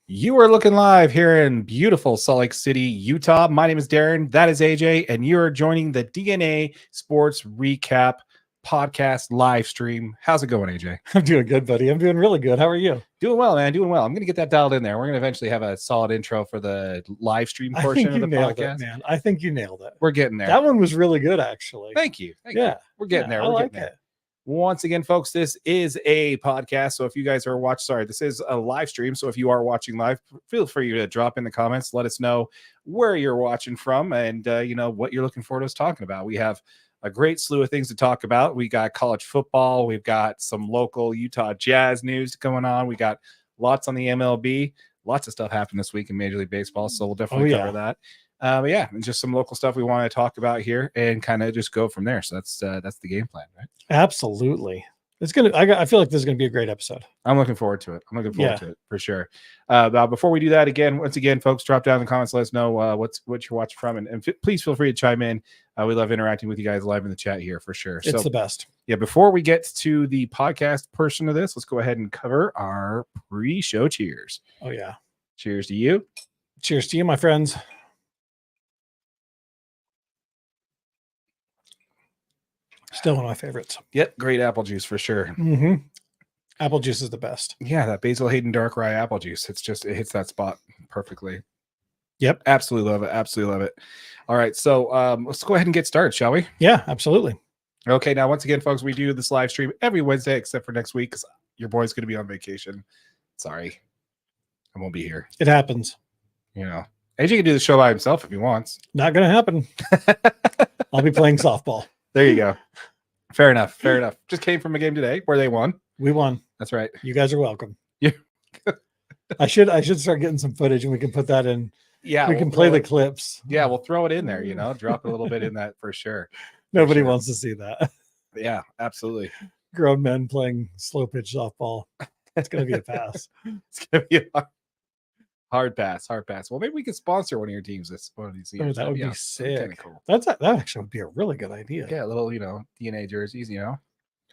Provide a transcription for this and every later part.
You are looking live here in beautiful Salt Lake City, Utah. My name is Darren. That is AJ, and you are joining the DNA Sports Recap podcast live stream. How's it going, AJ? I'm doing good, buddy. I'm doing really good. How are you? Doing well, man. Doing well. I'm going to get that dialed in there. We're going to eventually have a solid intro for the live stream portion of the podcast. Man. I think you nailed it. We're getting there. That one was really good, actually. Thank you. We're getting there. We're getting there. Once again, folks, this is a podcast. So if you guys are this is a live stream. So if you are watching live, feel free to drop in the comments. Let us know where you're watching from and, what you're looking forward to us talking about. We have a great slew of things to talk about. We got college football. We've got some local Utah Jazz news going on. We got lots on the MLB. Lots of stuff happened this week in Major League Baseball. So we'll definitely cover that. And just some local stuff we want to talk about here and kind of just go from there. So that's the game plan, right? Absolutely. I feel like this is gonna be a great episode. I'm looking forward to it. To it for sure. Before we do that, once again, folks, drop down in the comments. Let us know what you're watching from, and please feel free to chime in. We love interacting with you guys live in the chat here for sure. It's the best. Yeah. Before we get to the podcast portion of this, let's go ahead and cover our pre-show cheers. Oh yeah. Cheers to you. Cheers to you, my friends. Still one of my favorites. Yep, great apple juice for sure. Mm-hmm. Apple juice is the best. Yeah, that Basil Hayden dark rye apple juice. It hits that spot perfectly. Yep, absolutely love it. Absolutely love it. All right, so let's go ahead and get started, shall we? Yeah, absolutely. Okay, now once again, folks, we do this live stream every Wednesday except for next week because your boy's going to be on vacation. Sorry, I won't be here. It happens. AJ can do the show by himself if he wants. Not going to happen. I'll be playing softball. There you go. Fair enough. Just came from a game today where they won. We won. That's right. You guys are welcome. Yeah. I should start getting some footage and we can put that in. Yeah. We can play the clips. Yeah, we'll throw it in there, drop a little bit in that for sure. Nobody wants to see that. Yeah, absolutely. Grown men playing slow pitch softball. It's going to be a pass. It's going to be a hard pass. Well, maybe we could sponsor one of your teams one of these years. That would be sick. Kind of cool. That actually would be a really good idea. Yeah, a little, DNA jerseys,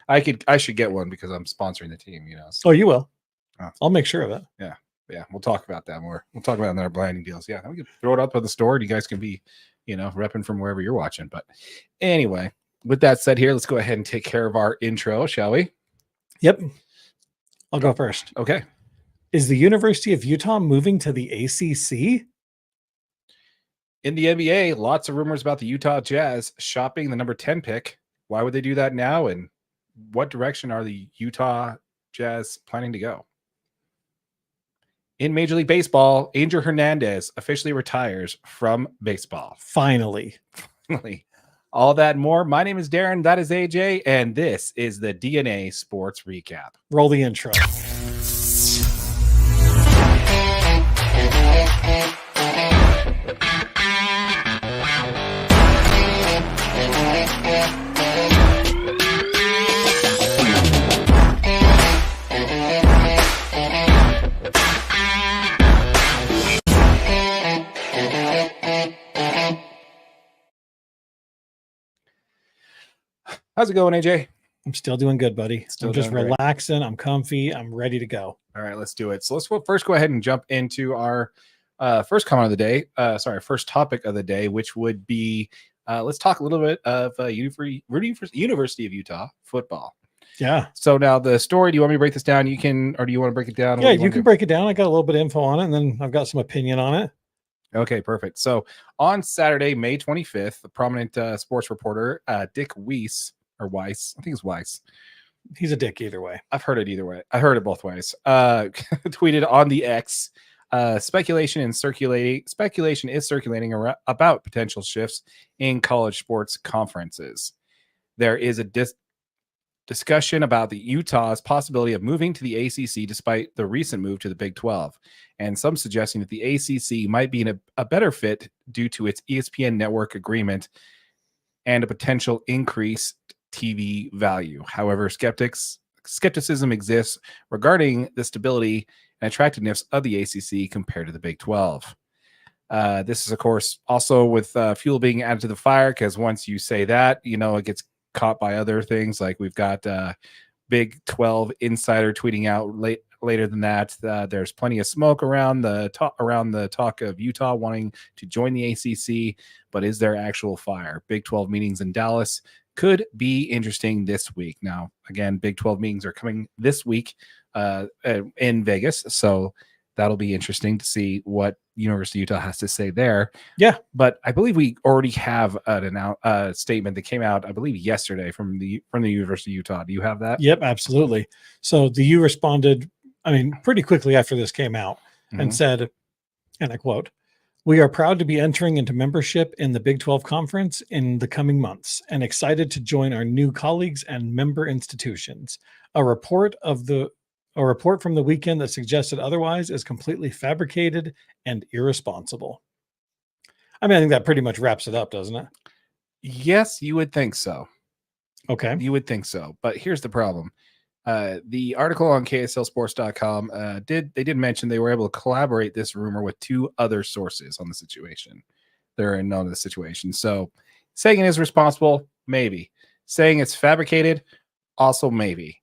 I should get one because I'm sponsoring the team, So. Oh, you will. I'll make sure of it. Yeah. We'll talk about that more. We'll talk about it in our branding deals. Yeah, we can throw it up at the store and you guys can be, repping from wherever you're watching. But anyway, with that said here, let's go ahead and take care of our intro, shall we? Yep. I'll go first. Okay. Is the University of Utah moving to the ACC? In the NBA, lots of rumors about the Utah Jazz shopping the number 10 pick. Why would they do that now? And what direction are the Utah Jazz planning to go? In Major League Baseball, Angel Hernandez officially retires from baseball. Finally. All that and more. My name is Darren. That is AJ. And this is the DNA Sports Recap. Roll the intro. How's it going, AJ? I'm still doing good, buddy. I'm just relaxing. Great. I'm comfy. I'm ready to go. All right, let's do it. So let's first go ahead and jump into our first comment of the day. First topic of the day, which would be let's talk a little bit of University of Utah football. Yeah. So now the story, do you want me to break this down? You can, or do you want to break it down? Yeah, you can break it down. I got a little bit of info on it, and then I've got some opinion on it. Okay, perfect. So on Saturday, May 25th, the prominent sports reporter, Dick Weiss, I think it's Weiss. He's a dick either way. I've heard it either way. I heard it both ways. Tweeted on the X, speculation is circulating about potential shifts in college sports conferences. There is a discussion about the Utah's possibility of moving to the ACC despite the recent move to the Big 12, and some suggesting that the ACC might be in a better fit due to its ESPN network agreement and a potential increased TV value. However, skepticism exists regarding the stability and attractiveness of the ACC compared to the Big 12. This is, of course, also with fuel being added to the fire, because once you say that, it gets caught by other things. Like we've got Big 12 insider tweeting out later than that. There's plenty of smoke around the talk of Utah wanting to join the ACC, but is there actual fire? Big 12 meetings in Dallas could be interesting this week. Now, again, Big 12 meetings are coming this week in Vegas, so that'll be interesting to see what University of Utah has to say there. Yeah, but I believe we already have a statement that came out, I believe, yesterday from the University of Utah. Do you have that? Yep, absolutely. So the U responded, pretty quickly after this came out and said, and I quote, "We are proud to be entering into membership in the Big 12 Conference in the coming months and excited to join our new colleagues and member institutions. A report from the weekend that suggested otherwise is completely fabricated and irresponsible." I think that pretty much wraps it up, doesn't it? Yes, you would think so. Okay. You would think so. But here's the problem. The article on KSLSports.com did mention they were able to collaborate this rumor with 2 other sources on the situation. They're in know the situation. So saying it is responsible, maybe. Saying it's fabricated, also maybe.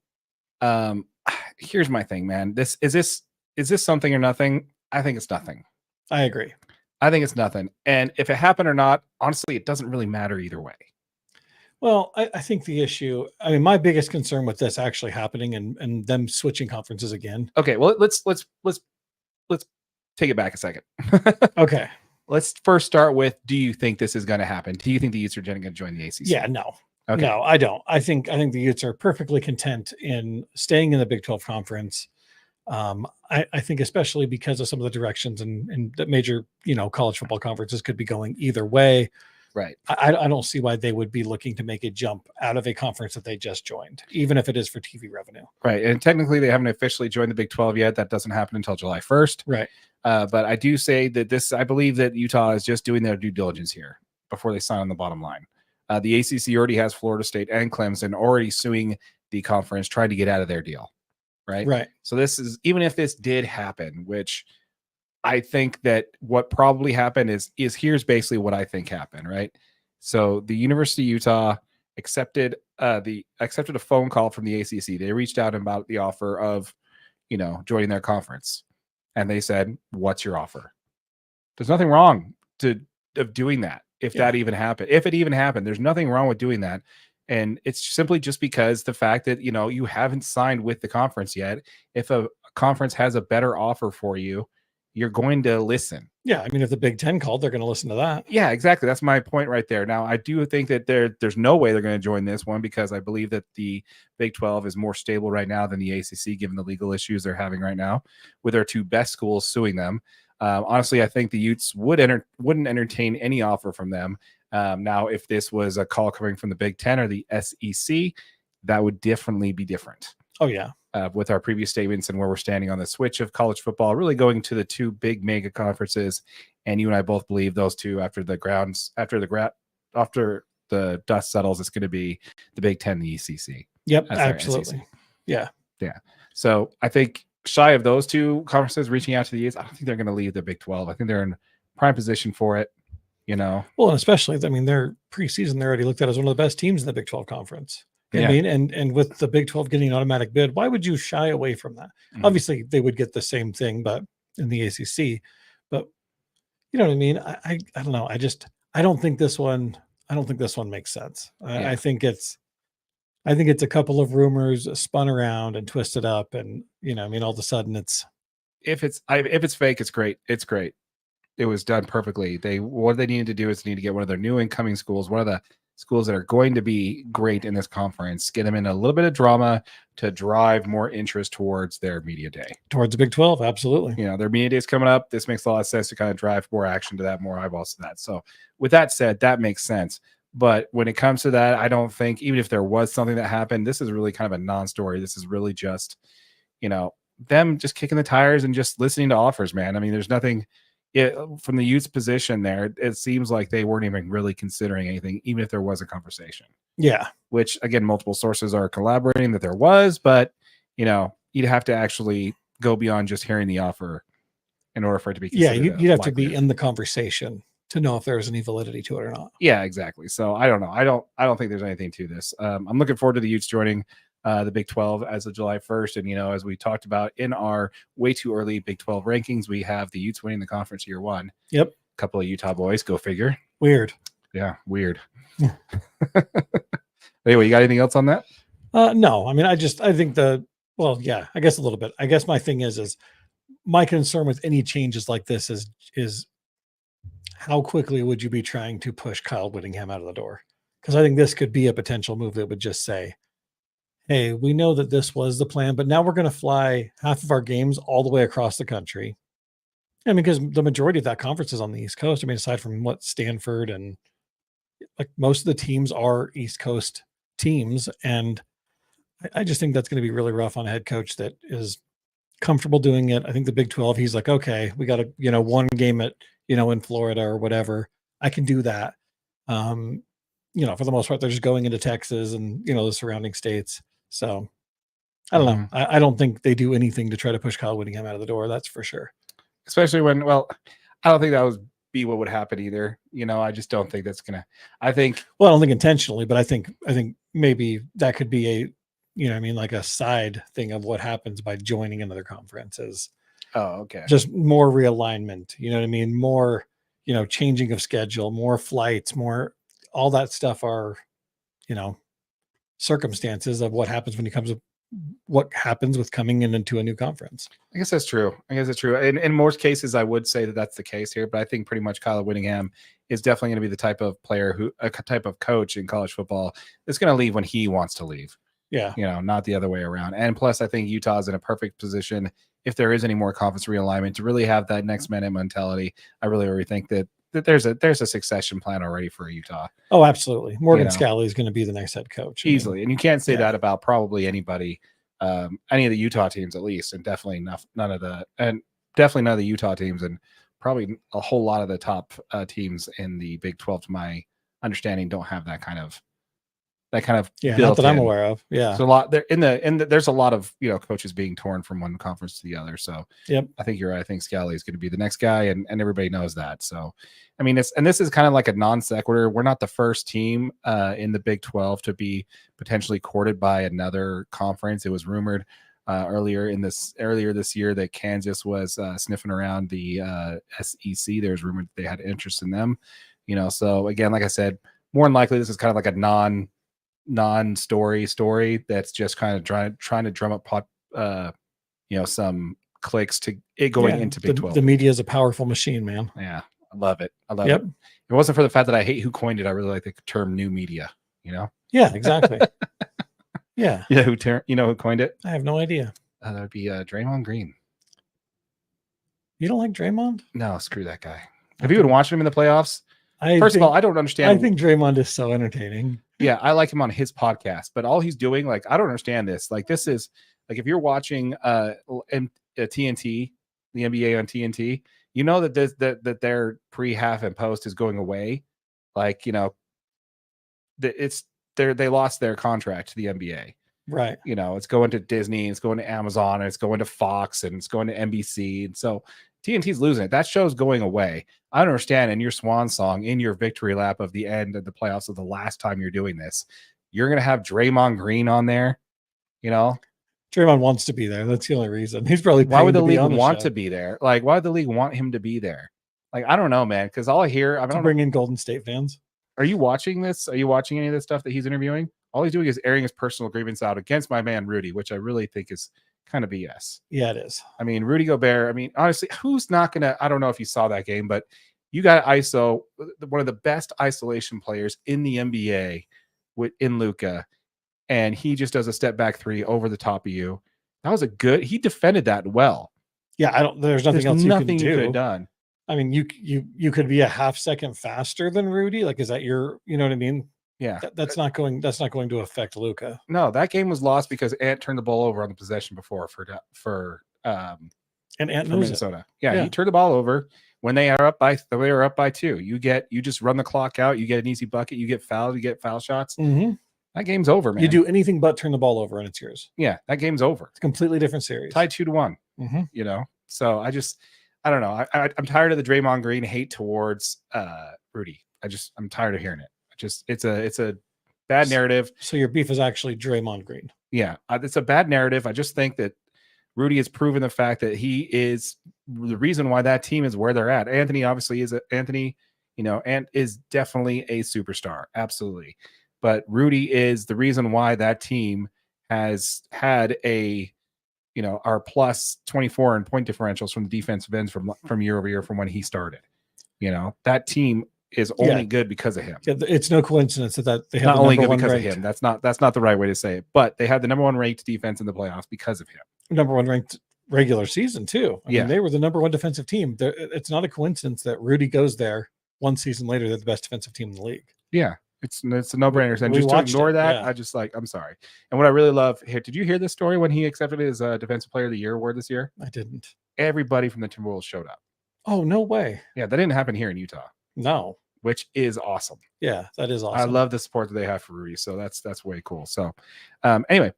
Here's my thing, man. Is this something or nothing? I think it's nothing. I agree. I think it's nothing. And if it happened or not, honestly, it doesn't really matter either way. Well, I think the issue, my biggest concern with this actually happening and them switching conferences again. Okay, well, let's take it back a second. Okay. Let's first start with, do you think this is going to happen? Do you think the Utes are going to join the ACC? Yeah, no. Okay. No, I don't. I think the Utes are perfectly content in staying in the Big 12 Conference. I think especially because of some of the directions and the major, college football conferences could be going either way. Right. I don't see why they would be looking to make a jump out of a conference that they just joined, even if it is for TV revenue. Right. And technically they haven't officially joined the Big 12 yet. That doesn't happen until July 1st. Right. But I do say that I believe that Utah is just doing their due diligence here before they sign on the bottom line. The ACC already has Florida State and Clemson already suing the conference, trying to get out of their deal. Right. Right. So this is, even if this did happen, which I think that what probably happened is here's basically what I think happened, right? So the University of Utah accepted a phone call from the ACC. They reached out about the offer of, joining their conference, and they said, "What's your offer?" There's nothing wrong of doing that. If it even happened, there's nothing wrong with doing that. And it's simply just because the fact that, you haven't signed with the conference yet. If a conference has a better offer for you, you're going to listen. Yeah. If the Big 10 called, they're going to listen to that. Yeah, exactly. That's my point right there. Now, I do think that there's no way they're going to join this one, because I believe that the Big 12 is more stable right now than the ACC, given the legal issues they're having right now with their 2 best schools suing them. Honestly, I think the Utes wouldn't entertain any offer from them. Now, if this was a call coming from the Big 10 or the SEC, that would definitely be different. Oh, yeah. With our previous statements and where we're standing on the switch of college football, really going to the 2 big mega conferences. And you and I both believe those 2, after the dust settles, it's going to be the Big 10 and the ECC. Yep, absolutely. Yeah. Yeah. So I think shy of those 2 conferences reaching out to the Utes, I don't think they're going to leave the Big 12. I think they're in prime position for it, Well, and especially, their preseason, they're already looked at as one of the best teams in the Big 12 Conference. Yeah. And with the Big 12 getting an automatic bid, why would you shy away from that? Mm-hmm. Obviously, they would get the same thing, but in the ACC. But you know what I mean? I don't know. I don't think this one makes sense. I think it's a couple of rumors spun around and twisted up, and all of a sudden it's if it's fake, it's great. It's great. It was done perfectly. What they needed to do is they need to get one of their new incoming schools, one of the schools that are going to be great in this conference, get them in a little bit of drama to drive more interest towards their media day. Towards the Big 12, absolutely. Their media day is coming up. This makes a lot of sense to kind of drive more action to that, more eyeballs to that. So with that said, that makes sense. But when it comes to that, I don't think, even if there was something that happened, this is really kind of a non-story. This is really just, them just kicking the tires and just listening to offers, man. There's nothing from the Utes position there. It seems like they weren't even really considering anything, even if there was a conversation. Yeah. Which, again, multiple sources are collaborating that there was, but, you'd have to actually go beyond just hearing the offer in order for it to be considered. Yeah, you'd have to be in the conversation to know if there's any validity to it or not. Yeah, exactly. So I don't know. I don't think there's anything to this. I'm looking forward to the Utes joining. the Big 12 as of July 1st. And, as we talked about in our way too early Big 12 rankings, we have the Utes winning the conference year one. Yep. A couple of Utah boys, go figure. Weird. Yeah, weird. Anyway, you got anything else on that? No, I mean, I think yeah, I guess a little bit. I guess my thing is my concern with any changes like this is how quickly would you be trying to push Kyle Whittingham out of the door? Because I think this could be a potential move that would just say, hey, we know that this was the plan, but now we're going to fly half of our games all the way across the country. I mean, because the majority of that conference is on the East Coast. I mean, aside from Stanford and like most of the teams are East Coast teams. And I just think that's going to be really rough on a head coach that is comfortable doing it. I think the Big 12, he's like, okay, we got one game at, in Florida or whatever. I can do that. For the most part, they're just going into Texas and, the surrounding states. So I don't know. I don't think they do anything to try to push Kyle Whittingham out of the door. That's for sure. Especially when, I don't think that would be what would happen either. I just don't think that's going to, I don't think intentionally, but I think maybe that could be like a side thing of what happens by joining another conference is, oh, okay. Just more realignment, you know what I mean? More, changing of schedule, more flights, more, all that stuff are, circumstances of what happens when what happens with coming into a new conference. I guess that's true. In most cases, I would say that that's the case here, but I think pretty much Kyle Whittingham is definitely going to be the type of player a type of coach in college football that's going to leave when he wants to leave. Yeah. Not the other way around. And plus, I think Utah's in a perfect position if there is any more conference realignment to really have that next minute mentality. I really think that there's a succession plan already for Utah. Oh, absolutely. Morgan Scalley is going to be the next head coach. Easily. And you can't say that about probably anybody, any of the Utah teams at least, and definitely none of the Utah teams, and probably a whole lot of the top teams in the Big 12, to my understanding, don't have that kind of not that I'm aware of. Yeah. So a lot there there's a lot of, coaches being torn from one conference to the other. So yep. I think you're right. I think Scally is going to be the next guy, and everybody knows that. So, I mean, this is kind of like a non sequitur. We're not the first team in the Big 12 to be potentially courted by another conference. It was rumored earlier this year that Kansas was sniffing around the SEC. There's rumored they had interest in them. So again, like I said, more than likely this is kind of like a non-story that's just kind of trying to drum up some clicks to it going into Big 12. The media is a powerful machine, man. Yeah, I love it. Yep. It. If it wasn't for the fact that I hate who coined it, I really like the term new media. Yeah, exactly. Yeah. Who coined it? I have no idea. That would be Draymond Green. You don't like Draymond? No, screw that guy. Have you been watching him in the playoffs? First of all, I don't understand. I think Draymond is so entertaining. Yeah, I like him on his podcast, but all he's doing, I don't understand this. This is if you're watching TNT, the NBA on TNT, that their pre-half and post is going away. They lost their contract to the NBA. Right. It's going to Disney, it's going to Amazon, and it's going to Fox, and it's going to NBC. And so TNT's losing it. That show's going away. I don't understand. In your swan song, in your victory lap of the end of the playoffs of the last time you're doing this, you're going to have Draymond Green on there. Draymond wants to be there. That's the only reason. He's probably why would the league want to be there? Why would the league want him to be there? I don't know, man. Because all I hear, I don't bring in Golden State fans. Are you watching this? Are you watching any of this stuff that he's interviewing? All he's doing is airing his personal grievance out against my man Rudy, which I really think is kind of BS. Yeah, it is. I mean, Rudy Gobert, honestly, who's not going to, I don't know if you saw that game, but you got ISO, one of the best isolation players in the NBA in Luka, and he just does a step back three over the top of you. That was he defended that well. Yeah, there's nothing else you could have done. I mean, you could be a half second faster than Rudy. Is that you know what I mean? Yeah, that's not going to affect Luka. No, that game was lost because Ant turned the ball over on the possession before for and Ant knows Minnesota. Yeah, he turned the ball over when they are up by 2. You just run the clock out. You get an easy bucket. You get fouled. You get foul shots. Mm-hmm. That game's over, man. You do anything but turn the ball over, and it's yours. Yeah, that game's over. It's a completely different series. Tied 2-1. Mm-hmm. So I don't know. I'm tired of the Draymond Green hate towards Rudy. I'm tired of hearing it. It's a bad narrative. So your beef is actually Draymond Green. Yeah, it's a bad narrative. I just think that Rudy has proven the fact that he is the reason why that team is where they're at. Anthony obviously is and is definitely a superstar. Absolutely. But Rudy is the reason why that team has had our plus 24 in point differentials from the defensive ends from year over year from when he started. That team is only good because of him. Yeah, it's no coincidence that they have not the only number good one because ranked, of him. That's not the right way to say it, but they had the number one ranked defense in the playoffs because of him. Number one ranked regular season too. I mean, they were the number one defensive team. It's not a coincidence that Rudy goes there one season later. They're the best defensive team in the league. Yeah, it's a no-brainer. And just to ignore that, I'm sorry. And what I really love here, did you hear this story when he accepted his Defensive Player of the Year award this year? I didn't. Everybody from the Timberwolves showed up. Oh, no way. Yeah, that didn't happen here in Utah. No. Which is awesome. Yeah, that is awesome. I love the support that they have for Rudy. So that's way cool. So anyway,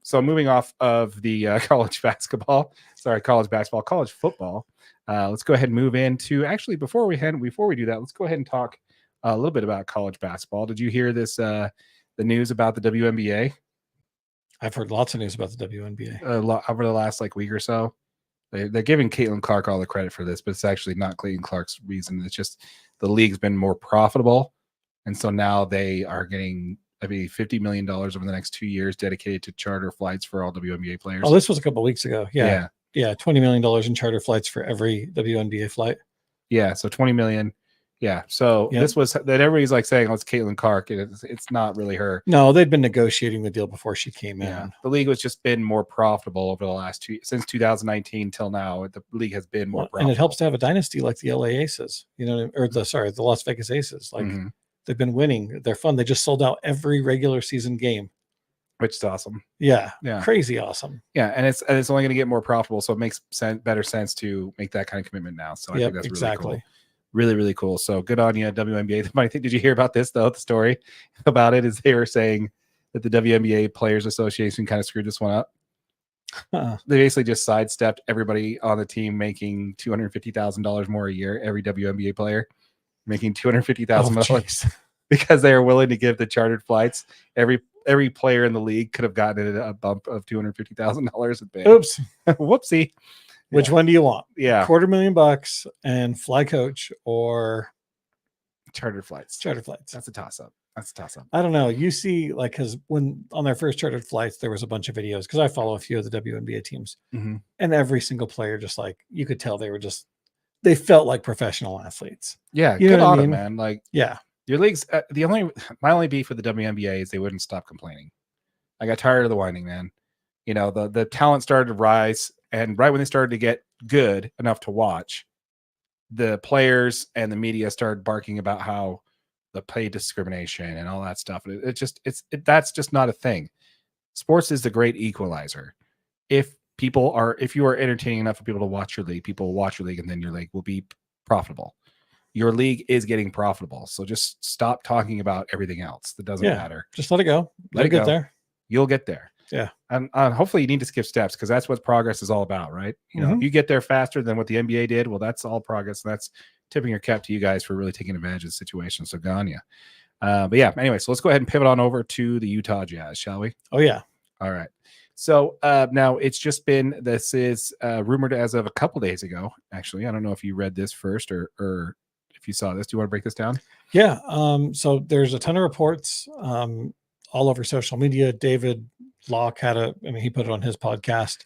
so moving off of the college basketball, college football, let's go ahead and move into actually before we do that, let's go ahead and talk a little bit about college basketball. Did you hear this the news about the WNBA? I've heard lots of news about the WNBA over the last week or so. They're giving Caitlin Clark all the credit for this, but it's actually not Caitlin Clark's reason. It's just the league's been more profitable. And so now they are getting $50 million over the next 2 years dedicated to charter flights for all WNBA players. Oh, this was a couple of weeks ago. Yeah. $20 million in charter flights for every WNBA flight. Yeah. So $20 million. Yeah. So this was that everybody's saying, oh, it's Caitlin Clark. It's not really her. No, they'd been negotiating the deal before she came in. The league has just been more profitable over the last since 2019 till now. The league has been more profitable. And it helps to have a dynasty like the LA Aces, the Las Vegas Aces. They've been winning. They're fun. They just sold out every regular season game. Which is awesome. Yeah. Crazy awesome. Yeah. And it's only going to get more profitable. So it makes better sense to make that kind of commitment now. So I think that's really cool. Really, really cool. So good on you, WNBA. The funny thing, did you hear about this though? The story about it is they were saying that the WNBA Players Association kind of screwed this one up. They basically just sidestepped everybody on the team making $250,000 more a year. Every WNBA player making $250,000 because they are willing to give the chartered flights. Every player in the league could have gotten a bump of $250,000 a bit. Oops. Whoopsie. Which one do you want? Yeah. $250,000 and fly coach or chartered flights? Chartered flights. That's a toss-up. I don't know. You see, because when on their first chartered flights, there was a bunch of videos because I follow a few of the WNBA teams, and every single player you could tell they felt like professional athletes. Yeah, good on them, man. Your league's my only beef with the WNBA is they wouldn't stop complaining. I got tired of the whining, man. The talent started to rise. And right when they started to get good enough to watch, the players and the media started barking about how the pay discrimination and all that stuff. That's just not a thing. Sports is the great equalizer. If you are entertaining enough for people to watch your league, people will watch your league, and then your league will be profitable. Your league is getting profitable. So just stop talking about everything else. That doesn't matter. Just let it go. Let it get there. You'll get there. Yeah. And hopefully you need to skip steps because that's what progress is all about, right? If you get there faster than what the NBA did, well, that's all progress. And that's tipping your cap to you guys for really taking advantage of the situation. So gone you. But yeah, anyway, so let's go ahead and pivot on over to the Utah Jazz, shall we? Oh, yeah. All right. So now it's just been, this is rumored as of a couple days ago, actually. I don't know if you read this first or if you saw this. Do you want to break this down? Yeah. So there's a ton of reports all over social media. David Locke he put it on his podcast.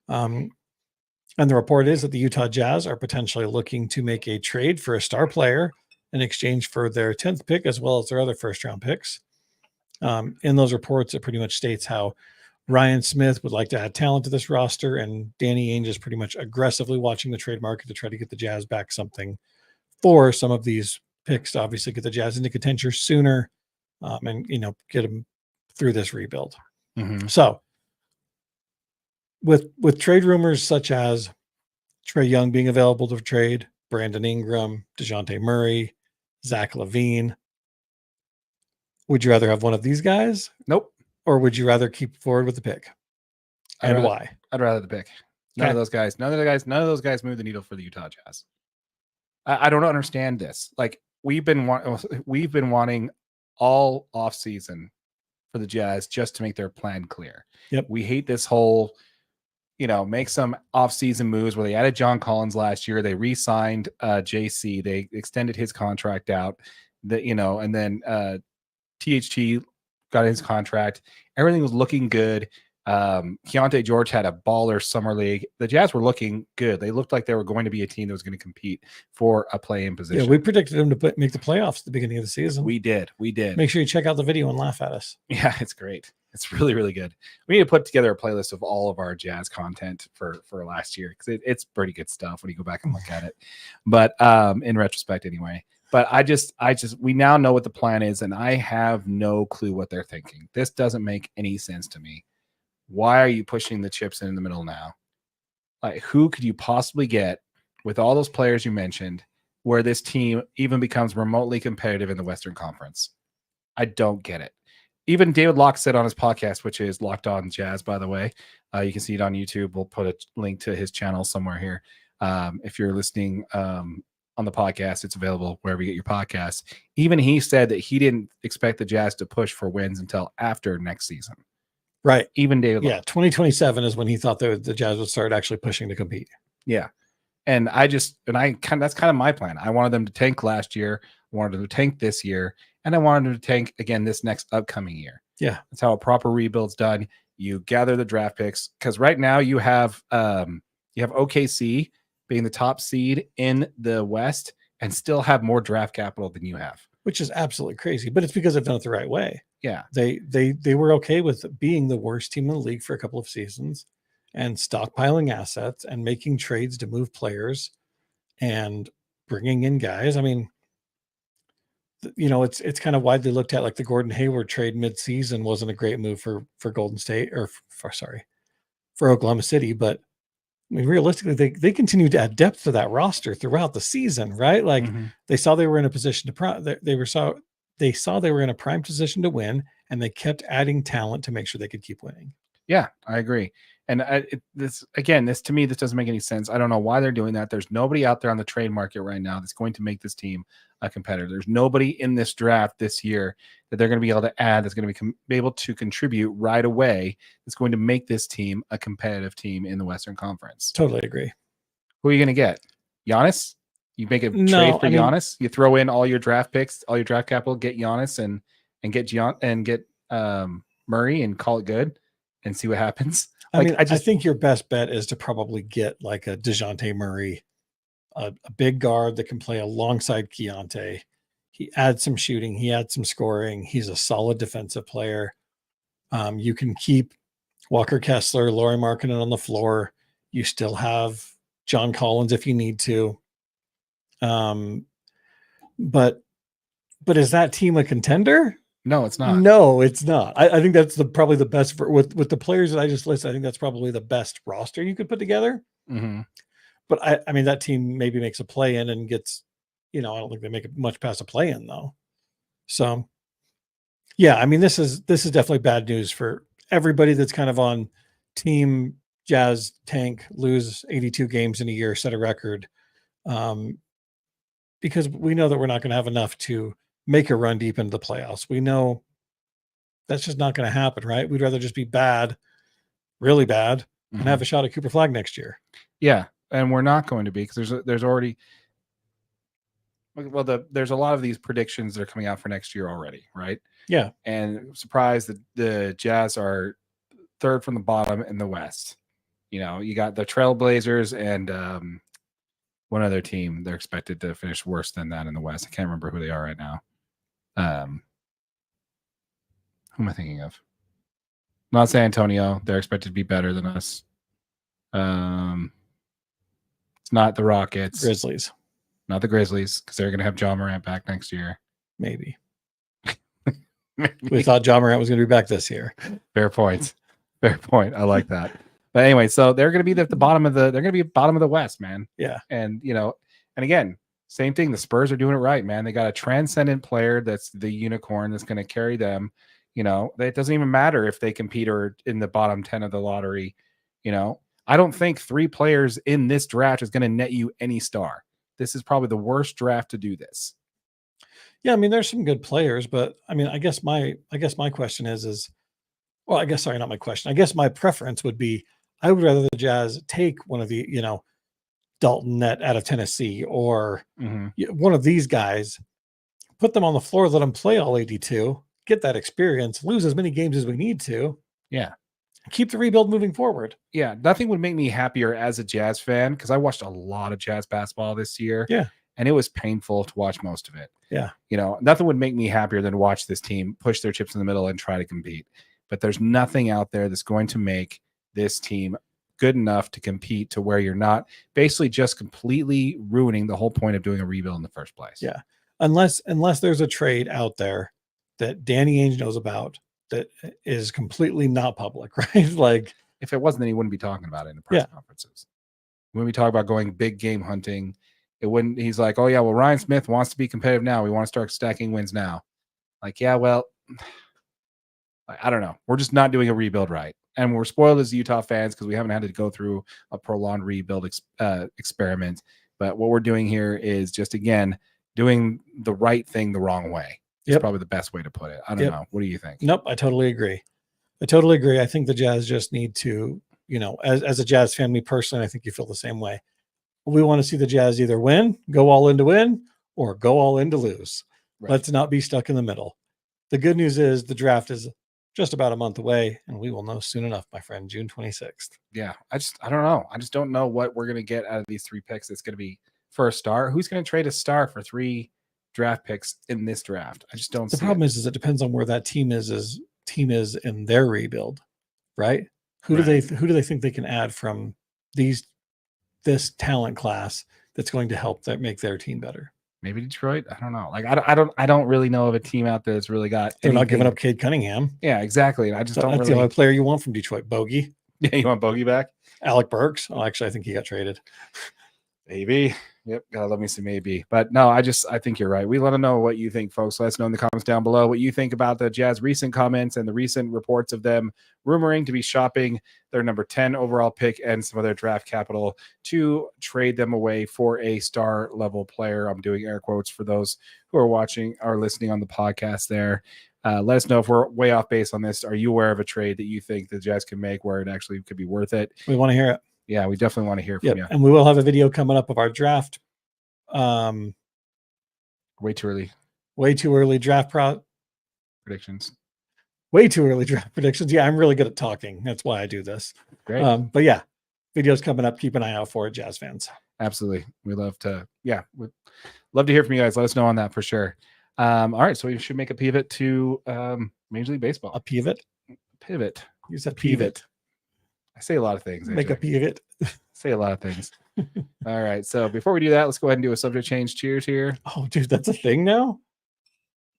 And the report is that the Utah Jazz are potentially looking to make a trade for a star player in exchange for their 10th pick, as well as their other first round picks. In those reports, it pretty much states how Ryan Smith would like to add talent to this roster, and Danny Ainge is pretty much aggressively watching the trade market to try to get the Jazz back something for some of these picks to obviously get the Jazz into contention sooner and, get them through this rebuild. So with trade rumors such as Trae Young being available to trade, Brandon Ingram, DeJounte Murray, Zach LaVine, would you rather have one of these guys? Nope. Or would you rather keep forward with the pick? And why? I'd rather the pick. None of those guys move the needle for the Utah Jazz. I don't understand this. We've been wanting all off season for the Jazz just to make their plan clear. Yep. We hate this whole, make some off-season moves where they added John Collins last year. They re-signed JC. They extended his contract out. And then THT got his contract. Everything was looking good. Keontae George had a baller summer league. The Jazz were looking good. They looked like they were going to be a team that was going to compete for a play-in position. Yeah, we predicted them to make the playoffs at the beginning of the season. We did. Make sure you check out the video and laugh at us. Yeah, it's great. It's really, really good. We need to put together a playlist of all of our Jazz content for last year because it's pretty good stuff when you go back and look at it. But in retrospect, anyway. But we now know what the plan is, and I have no clue what they're thinking. This doesn't make any sense to me. Why are you pushing the chips in the middle now? Like, who could you possibly get with all those players you mentioned where this team even becomes remotely competitive in the Western Conference? I don't get it. Even David Locke said on his podcast, which is Locked On Jazz, by the way. You can see it on YouTube. We'll put a link to his channel somewhere here. If you're listening on the podcast, it's available wherever you get your podcasts. Even he said that he didn't expect the Jazz to push for wins until after next season. Right. Even David Locke. Yeah, 2027 is when he thought the Jazz would start actually pushing to compete. Yeah. And that's kind of my plan. I wanted them to tank last year, I wanted them to tank this year, and I wanted them to tank again this next upcoming year. Yeah. That's how a proper rebuild's done. You gather the draft picks because right now you have OKC being the top seed in the West and still have more draft capital than you have. Which is absolutely crazy, but it's because they've done it the right way. Yeah. They were okay with being the worst team in the league for a couple of seasons and stockpiling assets and making trades to move players and bringing in guys. I mean, it's kind of widely looked at, like the Gordon Hayward trade mid-season wasn't a great move for Golden State for Oklahoma City, but I mean, realistically, they continue to add depth to that roster throughout the season, right? Like they saw they were in a position to they saw they were in a prime position to win, and they kept adding talent to make sure they could keep winning. Yeah, I agree. And this to me, this doesn't make any sense. I don't know why they're doing that. There's nobody out there on the trade market right now that's going to make this team a competitor. There's nobody in this draft this year that they're going to be able to add that's going to be able to contribute right away that's going to make this team a competitive team in the Western Conference. Totally agree. Who are you going to get? Giannis? You make a trade for Giannis? You throw in all your draft picks, all your draft capital, get Giannis and get Murray and call it good and see what happens. I think your best bet is to probably get like a DeJounte Murray, a big guard that can play alongside Keontae. He adds some shooting. He adds some scoring. He's a solid defensive player. You can keep Walker Kessler, Lauri Markkanen on the floor. You still have John Collins if you need to. But is that team a contender? No, it's not. No, it's not. I think that's probably the best with the players that I just listed. I think that's probably the best roster you could put together. Mm-hmm. But I mean, that team maybe makes a play in and gets, I don't think they make it much past a play in though. So yeah, I mean, this is definitely bad news for everybody that's kind of on team Jazz tank, lose 82 games in a year, set a record. Because we know that we're not going to have enough to make a run deep into the playoffs. We know that's just not going to happen, right? We'd rather just be bad, really bad, and have a shot at Cooper Flag next year. Yeah, and we're not going to be because there's already there's a lot of these predictions that are coming out for next year already, right? Yeah, and I'm surprised that the Jazz are third from the bottom in the West. You got the Trailblazers and one other team. They're expected to finish worse than that in the West. I can't remember who they are right now. Who am I thinking of? Not San Antonio. They're expected to be better than us. It's not the Rockets. Grizzlies. Not the Grizzlies, because they're going to have John Morant back next year. Maybe. We thought John Morant was going to be back this year. Fair point. Fair point. I like that. But anyway, so they're going to be at the bottom of the West, man. Yeah. And, and again, same thing. The Spurs are doing it right, man. They got a transcendent player that's the unicorn that's going to carry them. It doesn't even matter if they compete or in the bottom 10 of the lottery. I don't think 3 players in this draft is going to net you any star. This is probably the worst draft to do this. Yeah, I mean, there's some good players, but I mean, I guess my question is well, I guess sorry, not my question. I guess my preference would be I would rather the Jazz take one of the, Dalton Net out of Tennessee or Hmm. one of these guys, put them on the floor, let them play all 82, get that experience, lose as many games as we need to, Yeah. keep the rebuild moving forward. Yeah. Nothing would make me happier as a Jazz fan because I watched a lot of Jazz basketball this year. Yeah. And it was painful to watch most of it. Yeah. Nothing would make me happier than to watch this team push their chips in the middle and try to compete. But there's nothing out there that's going to make this team good enough to compete to where you're not basically just completely ruining the whole point of doing a rebuild in the first place. Yeah. Unless there's a trade out there that Danny Ainge knows about that is completely not public, right? Like, if it wasn't, then he wouldn't be talking about it in the press conferences. When we talk about going big game hunting, it wouldn't. He's like, oh yeah, well, Ryan Smith wants to be competitive now. We want to start stacking wins now. Like, yeah, well, I don't know. We're just not doing a rebuild right. And we're spoiled as Utah fans because we haven't had to go through a prolonged rebuild experiment. But what we're doing here is just, again, doing the right thing the wrong way. It's probably the best way to put it. I don't know. What do you think? Nope, I totally agree. I think the Jazz just need to, as a Jazz fan, me personally, I think you feel the same way. We want to see the Jazz either win, go all in to win, or go all in to lose. Right. Let's not be stuck in the middle. The good news is the draft is just about a month away, and we will know soon enough, my friend, June 26th. Yeah, I don't know. I just don't know what we're going to get out of these 3 picks. It's going to be for a star. Who's going to trade a star for 3 draft picks in this draft? I just don't see. The problem is it depends on where that team is in their rebuild, right? Who do they think they can add from this talent class that's going to help make their team better? Maybe Detroit. I don't know. Like I don't really know of a team out there that's really got. They're not giving up Cade Cunningham. Yeah, exactly. And I just don't. That's the only player you want from Detroit. Bogey. Yeah, you want Bogey back? Alec Burks. Oh, actually, I think he got traded. Maybe. Yep. Gotta let me see. Maybe. But no, I think you're right. We let them know what you think, folks. Let us know in the comments down below what you think about the Jazz recent comments and the recent reports of them rumoring to be shopping their number 10 overall pick and some of their draft capital to trade them away for a star level player. I'm doing air quotes for those who are watching or listening on the podcast there. Let us know if we're way off base on this. Are you aware of a trade that you think the Jazz can make where it actually could be worth it? We want to hear it. Yeah, we definitely want to hear from you. And we will have a video coming up of our draft. Way too early. Draft predictions. Way too early draft predictions. Yeah, I'm really good at talking. That's why I do this. Great. But yeah, videos coming up. Keep an eye out for it, Jazz fans. Absolutely. We love to, we'd love to hear from you guys. Let us know on that for sure. All right, so we should make a pivot to Major League Baseball. A pivot? Pivot. You said pivot. I say a lot of things. Make a pivot. Say a lot of things. All right. So before we do that, let's go ahead and do a subject change. Cheers here. Oh, dude, that's a thing now?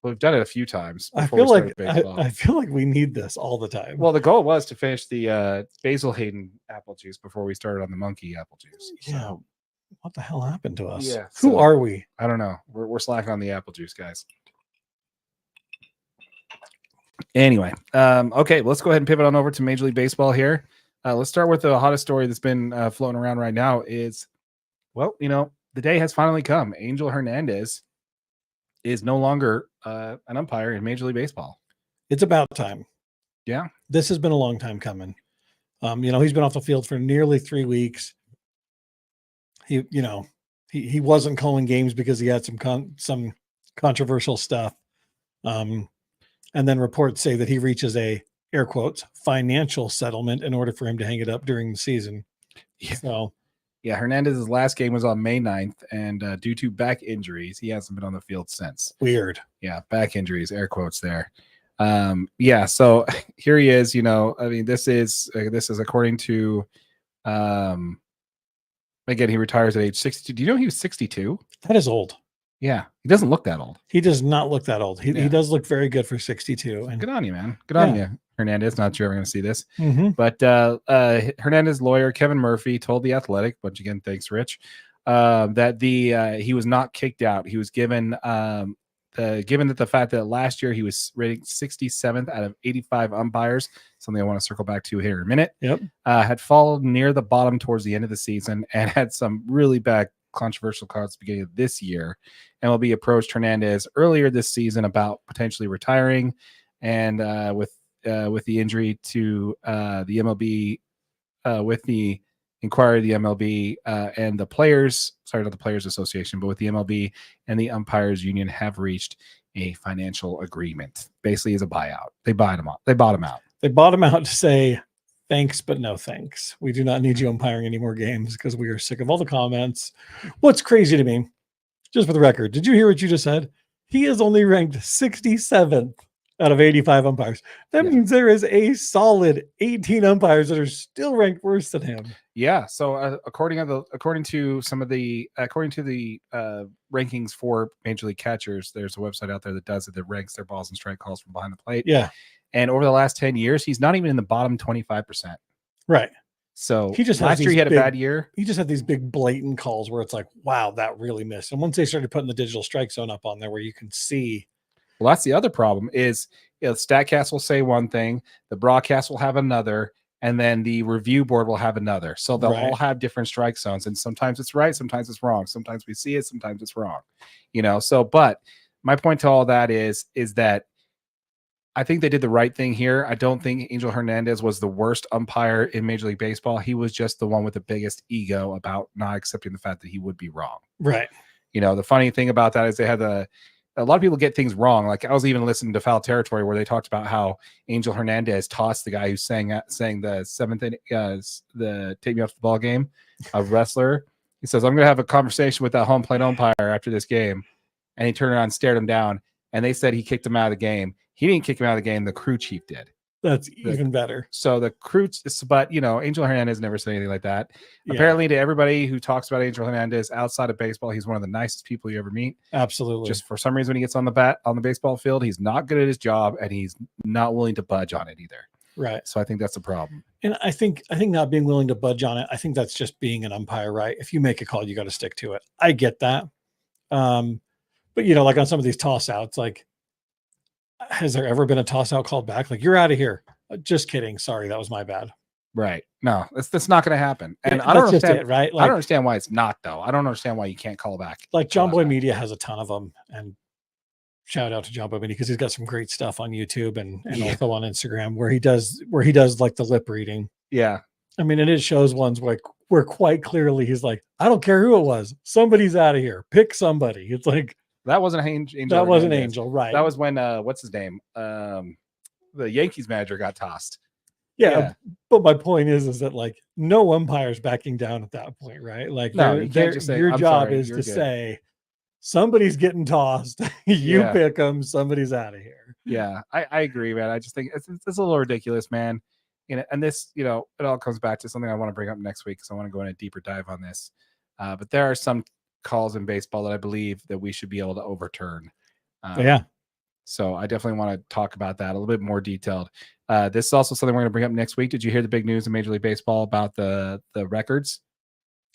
Well, we've done it a few times. I feel like we need this all the time. Well, the goal was to finish the Basil Hayden apple juice before we started on the monkey apple juice. So. Yeah. What the hell happened to us? Yeah. Who are we? I don't know. We're slacking on the apple juice, guys. Anyway, okay, let's go ahead and pivot on over to Major League Baseball here. Let's start with the hottest story that's been floating around right now is, well, the day has finally come. Angel Hernandez is no longer an umpire in Major League Baseball. It's about time. Yeah. This has been a long time coming. He's been off the field for nearly 3 weeks. He wasn't calling games because he had some controversial stuff. And then reports say that he reaches a, air quotes, financial settlement in order for him to hang it up during the season. Yeah. So, yeah, Hernandez's last game was on May 9th, and due to back injuries, he hasn't been on the field since. Weird. Yeah, back injuries, air quotes there. So here he is. This is according to, again, he retires at age 62. Do you know he was 62? That is old. Yeah, he doesn't look that old. He does not look that old. He does look very good for 62. And good on you, man. Good on you, Hernandez. Not sure you're ever going to see this. Mm-hmm. But Hernandez lawyer Kevin Murphy told The Athletic, once again, thanks, Rich, that he was not kicked out. He was given that the fact that last year he was rated 67th out of 85 umpires, something I want to circle back to here in a minute. Yep. Had fallen near the bottom towards the end of the season and had some really bad controversial call at the beginning of this year. MLB approached Hernandez earlier this season about potentially retiring, and with the injury to the MLB, with the inquiry of the MLB and the players, sorry, not the Players Association, but with the MLB and the Umpires Union have reached a financial agreement. Basically, as a buyout. They bought him out. They bought him out. They bought him out to say, thanks, but no thanks. We do not need you umpiring any more games because we are sick of all the comments. What's crazy to me, just for the record, did you hear what you just said? He is only ranked 67th out of 85 umpires. That means there is a solid 18 umpires that are still ranked worse than him. Yeah. So according to the rankings for Major League catchers, there's a website out there that does it, that ranks their balls and strike calls from behind the plate. Yeah. And over the last 10 years, he's not even in the bottom 25%. Right. So he just last year he had a bad year. He just had these big blatant calls where it's like, wow, that really missed. And once they started putting the digital strike zone up on there where you can see. Well, that's the other problem is, StatCast will say one thing, the broadcast will have another, and then the review board will have another. So they'll all have different strike zones, and sometimes it's right, sometimes it's wrong. Sometimes we see it, sometimes it's wrong. So, but my point to all that is that I think they did the right thing here. I don't think Angel Hernandez was the worst umpire in Major League Baseball. He was just the one with the biggest ego about not accepting the fact that he would be wrong. Right. The funny thing about that is they had a lot of people get things wrong. Like I was even listening to Foul Territory where they talked about how Angel Hernandez tossed the guy who sang the seventh inning, the Take Me Off the Ball game, a wrestler. He says, I'm going to have a conversation with that home plate umpire after this game. And he turned around and stared him down. And they said he kicked him out of the game. He didn't kick him out of the game. The crew chief did. That's even better. So the crew, but Angel Hernandez never said anything like that. Yeah. Apparently, to everybody who talks about Angel Hernandez outside of baseball, he's one of the nicest people you ever meet. Absolutely. Just for some reason, when he gets on the baseball field, he's not good at his job, and he's not willing to budge on it either. Right. So I think that's the problem. And I think not being willing to budge on it, I think that's just being an umpire, right? If you make a call, you got to stick to it. I get that. But like on some of these toss outs, like, has there ever been a toss out called back? Like, you're out of here. Just kidding. Sorry, that was my bad. Right. No, that's not going to happen. And I don't understand it, right? Like, I don't understand why it's not, though. I don't understand why you can't call back. Like John Boy Media has a ton of them, and shout out to John Boy Media because he's got some great stuff on YouTube and also on Instagram where he does like the lip reading. Yeah. I mean, and it shows ones where quite clearly he's like, I don't care who it was. Somebody's out of here. Pick somebody. It's like, that wasn't Angel. That wasn't Angel, right? That was when what's his name? The Yankees manager got tossed. Yeah, but my point is that like no umpire's backing down at that point, right? Like, no, you can't just say, your job is to say somebody's getting tossed. You pick them. Somebody's out of here. Yeah, I agree, man. I just think it's a little ridiculous, man. And this, it all comes back to something I want to bring up next week because I want to go in a deeper dive on this. But there are some calls in baseball that I believe that we should be able to overturn. So I definitely want to talk about that a little bit more detailed. This is also something we're going to bring up next week. Did you hear the big news in Major League Baseball about the records?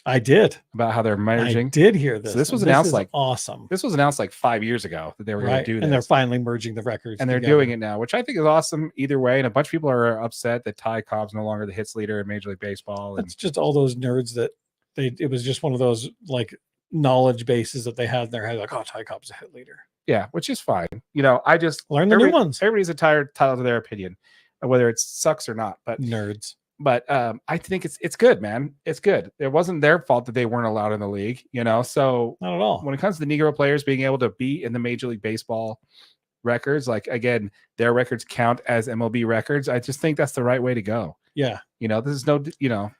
I did. About how they're merging. I did hear this. So this was announced awesome. This was announced like 5 years ago that they were going to do this. And they're finally merging the records. And they're doing it now, which I think is awesome either way. And a bunch of people are upset that Ty Cobb's no longer the hits leader in Major League Baseball. It's just all those nerds that it was just one of those like knowledge bases that they had in their head, like, oh, Ty Cobb's a hit leader. Yeah, which is fine. I just learn the new ones. Everybody's entitled to their opinion, whether it sucks or not. But nerds. But I think it's good, man. It's good. It wasn't their fault that they weren't allowed in the league, So not at all. When it comes to the Negro players being able to be in the Major League Baseball records, like again, their records count as MLB records. I just think that's the right way to go. Yeah. This is no,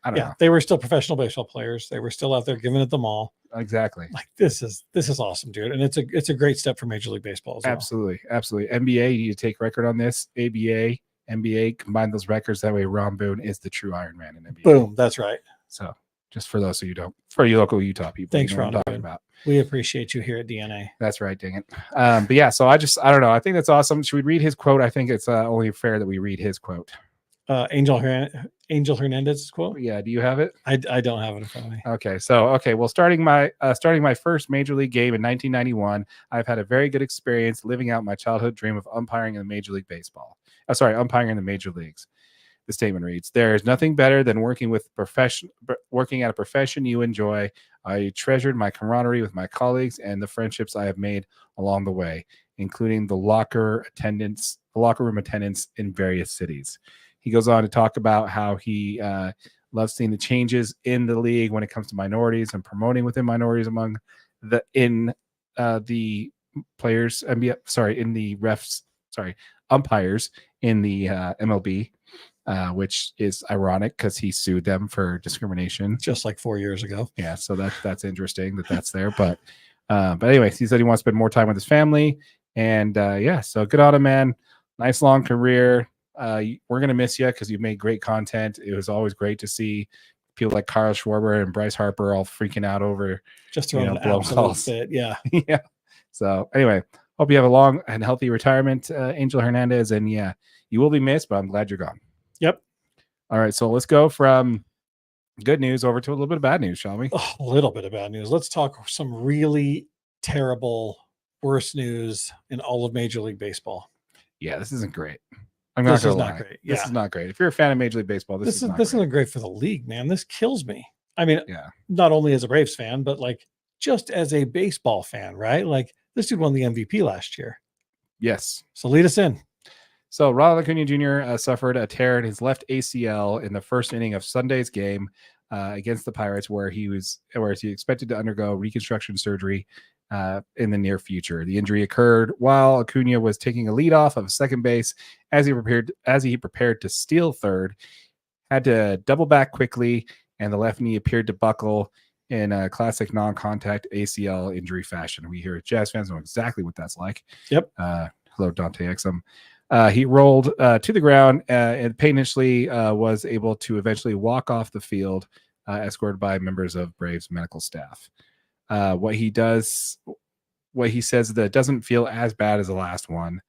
I don't know. They were still professional baseball players. They were still out there giving it them all. Exactly. Like this is awesome, dude. And it's a great step for Major League Baseball as well. Absolutely. NBA, you need to take record on this. ABA, NBA, combine those records. That way Ron Boone is the true Iron Man in NBA. Boom. That's right. So just for those of you for you local Utah people. Thanks, Ron. Talking about. We appreciate you here at DNA. That's right. Dang it. But yeah, so I don't know. I think that's awesome. Should we read his quote? I think it's only fair that we read his quote. Angel Hernandez's quote. Yeah. Do you have it? I don't have it in front of me. Okay. Well, starting my first major league game in 1991, I've had a very good experience living out my childhood dream of umpiring in the Major League Baseball. Umpiring in the major leagues. The statement reads, "There is nothing better than working at a profession you enjoy. I treasured my camaraderie with my colleagues and the friendships I have made along the way, including the locker room attendants in various cities. He goes on to talk about how he loves seeing the changes in the league when it comes to minorities and promoting within minorities among the players. In the refs. Sorry, umpires in the MLB. Which is ironic because he sued them for discrimination just like 4 years ago. Yeah, so that's interesting that's there. But anyways, he said he wants to spend more time with his family, and so good on him, man. Nice long career. We're gonna miss you because you've made great content. It was always great to see people like Kyle Schwarber and Bryce Harper all freaking out over just throwing an absolute fit. Yeah, yeah. So anyway, hope you have a long and healthy retirement, Angel Hernandez, and yeah, you will be missed, but I'm glad you're gone. Yep. All right, so let's go from good news over to a little bit of bad news, shall we? A little bit of bad news. Let's talk some really terrible, worst news in all of Major League Baseball. Yeah, this isn't great. I'm not going to lie. Not great. This is not great. If you're a fan of Major League Baseball, this isn't great for the league, man. This kills me. I mean, yeah, not only as a Braves fan, but like just as a baseball fan, right? Like this dude won the MVP last year. Yes. So lead us in. So Ronald Acuna Jr. Suffered a tear in his left ACL in the first inning of Sunday's game against the Pirates, where he expected to undergo reconstruction surgery in the near future. The injury occurred while Acuna was taking a lead off of second base as he prepared to steal third. Had to double back quickly, and the left knee appeared to buckle in a classic non-contact ACL injury fashion. We here at Jazz fans know exactly what that's like. Yep. Hello, Dante Exum. He rolled to the ground and painlessly was able to eventually walk off the field, escorted by members of Braves medical staff. What he says that it doesn't feel as bad as the last one.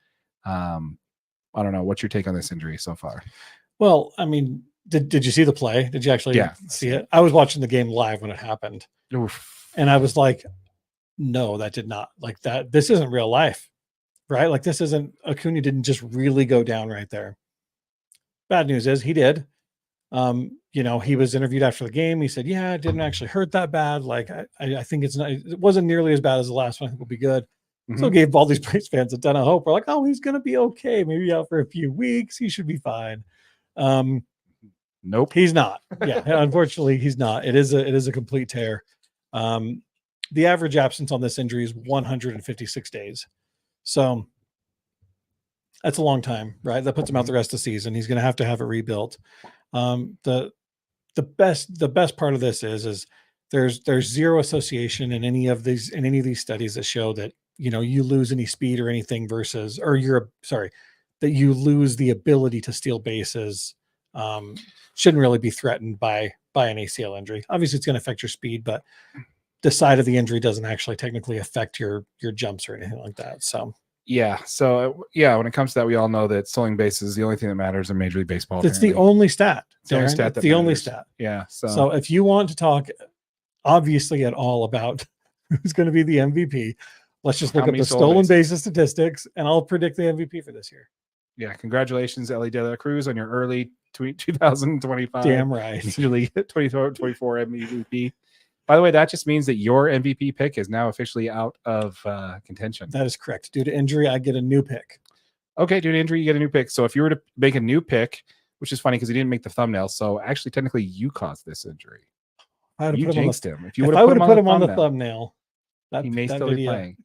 I don't know. What's your take on this injury so far? Well, I mean, did you see the play? Did you actually see it? I was watching the game live when it happened. Oof. And I was like, no, that did not like that. This isn't real life. Right? Like this isn't Acuna didn't just really go down right there. Bad news is he did. He was interviewed after the game. He said, yeah, it didn't actually hurt that bad. Like I think it wasn't nearly as bad as the last one. I think we'll be good. Mm-hmm. So it gave all these Braves fans a ton of hope. We're like, oh, he's going to be okay. Maybe out for a few weeks. He should be fine. Nope. He's not. Yeah. Unfortunately, he's not. It is a complete tear. The average absence on this injury is 156 days. So that's a long time, right? That puts him out the rest of the season. He's going to have it rebuilt. The best part of this is there's zero association in any of these studies that show that you lose any speed or anything that you lose the ability to steal bases. Shouldn't really be threatened by an ACL injury. Obviously, it's going to affect your speed, but the side of the injury doesn't actually technically affect your jumps or anything like that. So when it comes to that, we all know that stealing bases is the only thing that matters in Major League Baseball. It's the only stat. It's the only stat. It's the only stat. Yeah. So if you want to talk, obviously at all about who's going to be the MVP, let's just look up the stolen bases statistics, and I'll predict the MVP for this year. Yeah, congratulations, Ellie De La Cruz, on your early 2025. Damn right. Major League 2024 MVP. By the way, that just means that your MVP pick is now officially out of contention. That is correct. Due to injury, I get a new pick. Okay, due to injury, you get a new pick. So if you were to make a new pick, which is funny because he didn't make the thumbnail, so actually, technically, you caused this injury. You jinxed him. If I would have put him on the thumbnail, he may still be playing.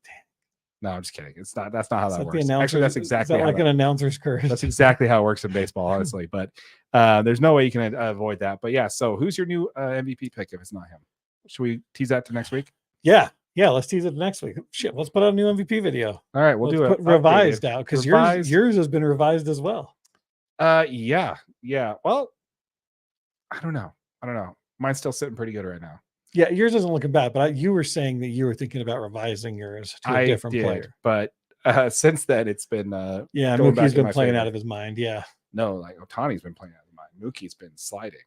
No, I'm just kidding. It's not. That's not how that works. Actually, that's exactly like an announcer's curse. That's exactly how it works in baseball, honestly. But there's no way you can avoid that. But yeah, so who's your new MVP pick if it's not him? Should we tease that to next week? Yeah, let's tease it next week. Shit, let's put out a new MVP video. All right, we'll do it. Revised out because yours has been revised as well. Yeah. Well, I don't know. Mine's still sitting pretty good right now. Yeah, yours isn't looking bad, but you were saying that you were thinking about revising yours to a different player. But since then, it's been Mookie's been playing out of his mind. Yeah, no, like Ohtani's been playing out of his mind. Mookie's been sliding.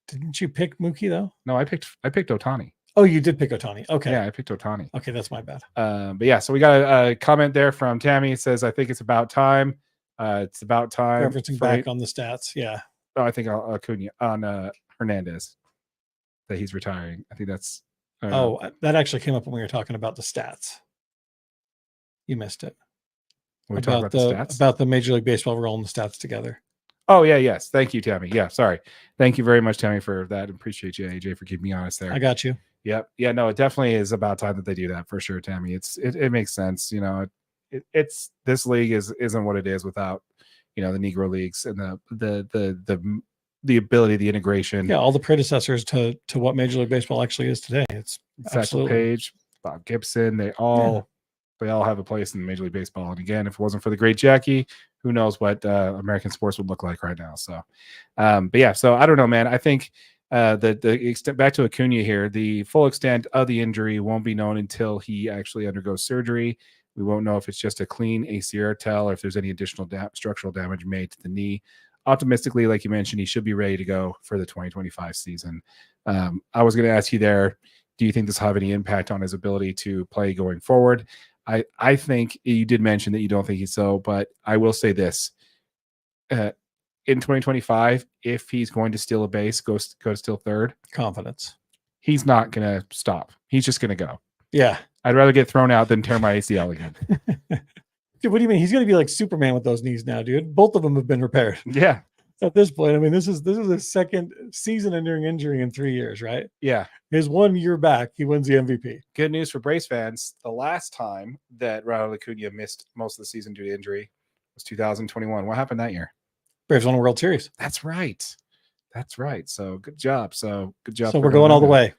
Didn't you pick Mookie though? No, I picked Ohtani. Oh, you did pick Ohtani. Okay. Yeah, I picked Ohtani. Okay, that's my bad. But yeah, so we got a comment there from Tammy. It says, I think it's about time. It's about time. Referencing back on the stats. Yeah. Oh, I think Acuna on Hernandez that he's retiring. I think that's That actually came up when we were talking about the stats. You missed it. we talk about the stats about the Major League Baseball rolling the stats together. Oh yeah, yes. Thank you, Tammy. Yeah, sorry. Thank you very much, Tammy, for that. Appreciate you, AJ, for keeping me honest there. I got you. Yep. Yeah, no, it definitely is about time that they do that for sure, Tammy. It makes sense. You know, it's this league isn't what it is without, you know, the Negro leagues and the ability, the integration. Yeah, all the predecessors to what Major League Baseball actually is today. It's Satchel Paige, Bob Gibson, they all have a place in Major League Baseball. And again, if it wasn't for the great Jackie, who knows what American sports would look like right now. So, but yeah, so I don't know, man. I think the extent, back to Acuna here, the full extent of the injury won't be known until he actually undergoes surgery. We won't know if it's just a clean ACL tear or if there's any additional structural damage made to the knee. Optimistically, like you mentioned, he should be ready to go for the 2025 season. I was going to ask you there, do you think this will have any impact on his ability to play going forward? I think you did mention that you don't think he's so, but I will say this. In 2025, if he's going to steal a base, go steal third. Confidence. He's not going to stop. He's just going to go. Yeah. I'd rather get thrown out than tear my ACL again. Dude, what do you mean? He's going to be like Superman with those knees now, dude. Both of them have been repaired. Yeah. At this point, I mean, this is his second season-ending injury in 3 years, right? Yeah. His 1 year back, he wins the MVP. Good news for Braves fans. The last time that Ronald Acuna missed most of the season due to injury was 2021. What happened that year? Braves won a World Series. That's right. So good job. So we're going all the way.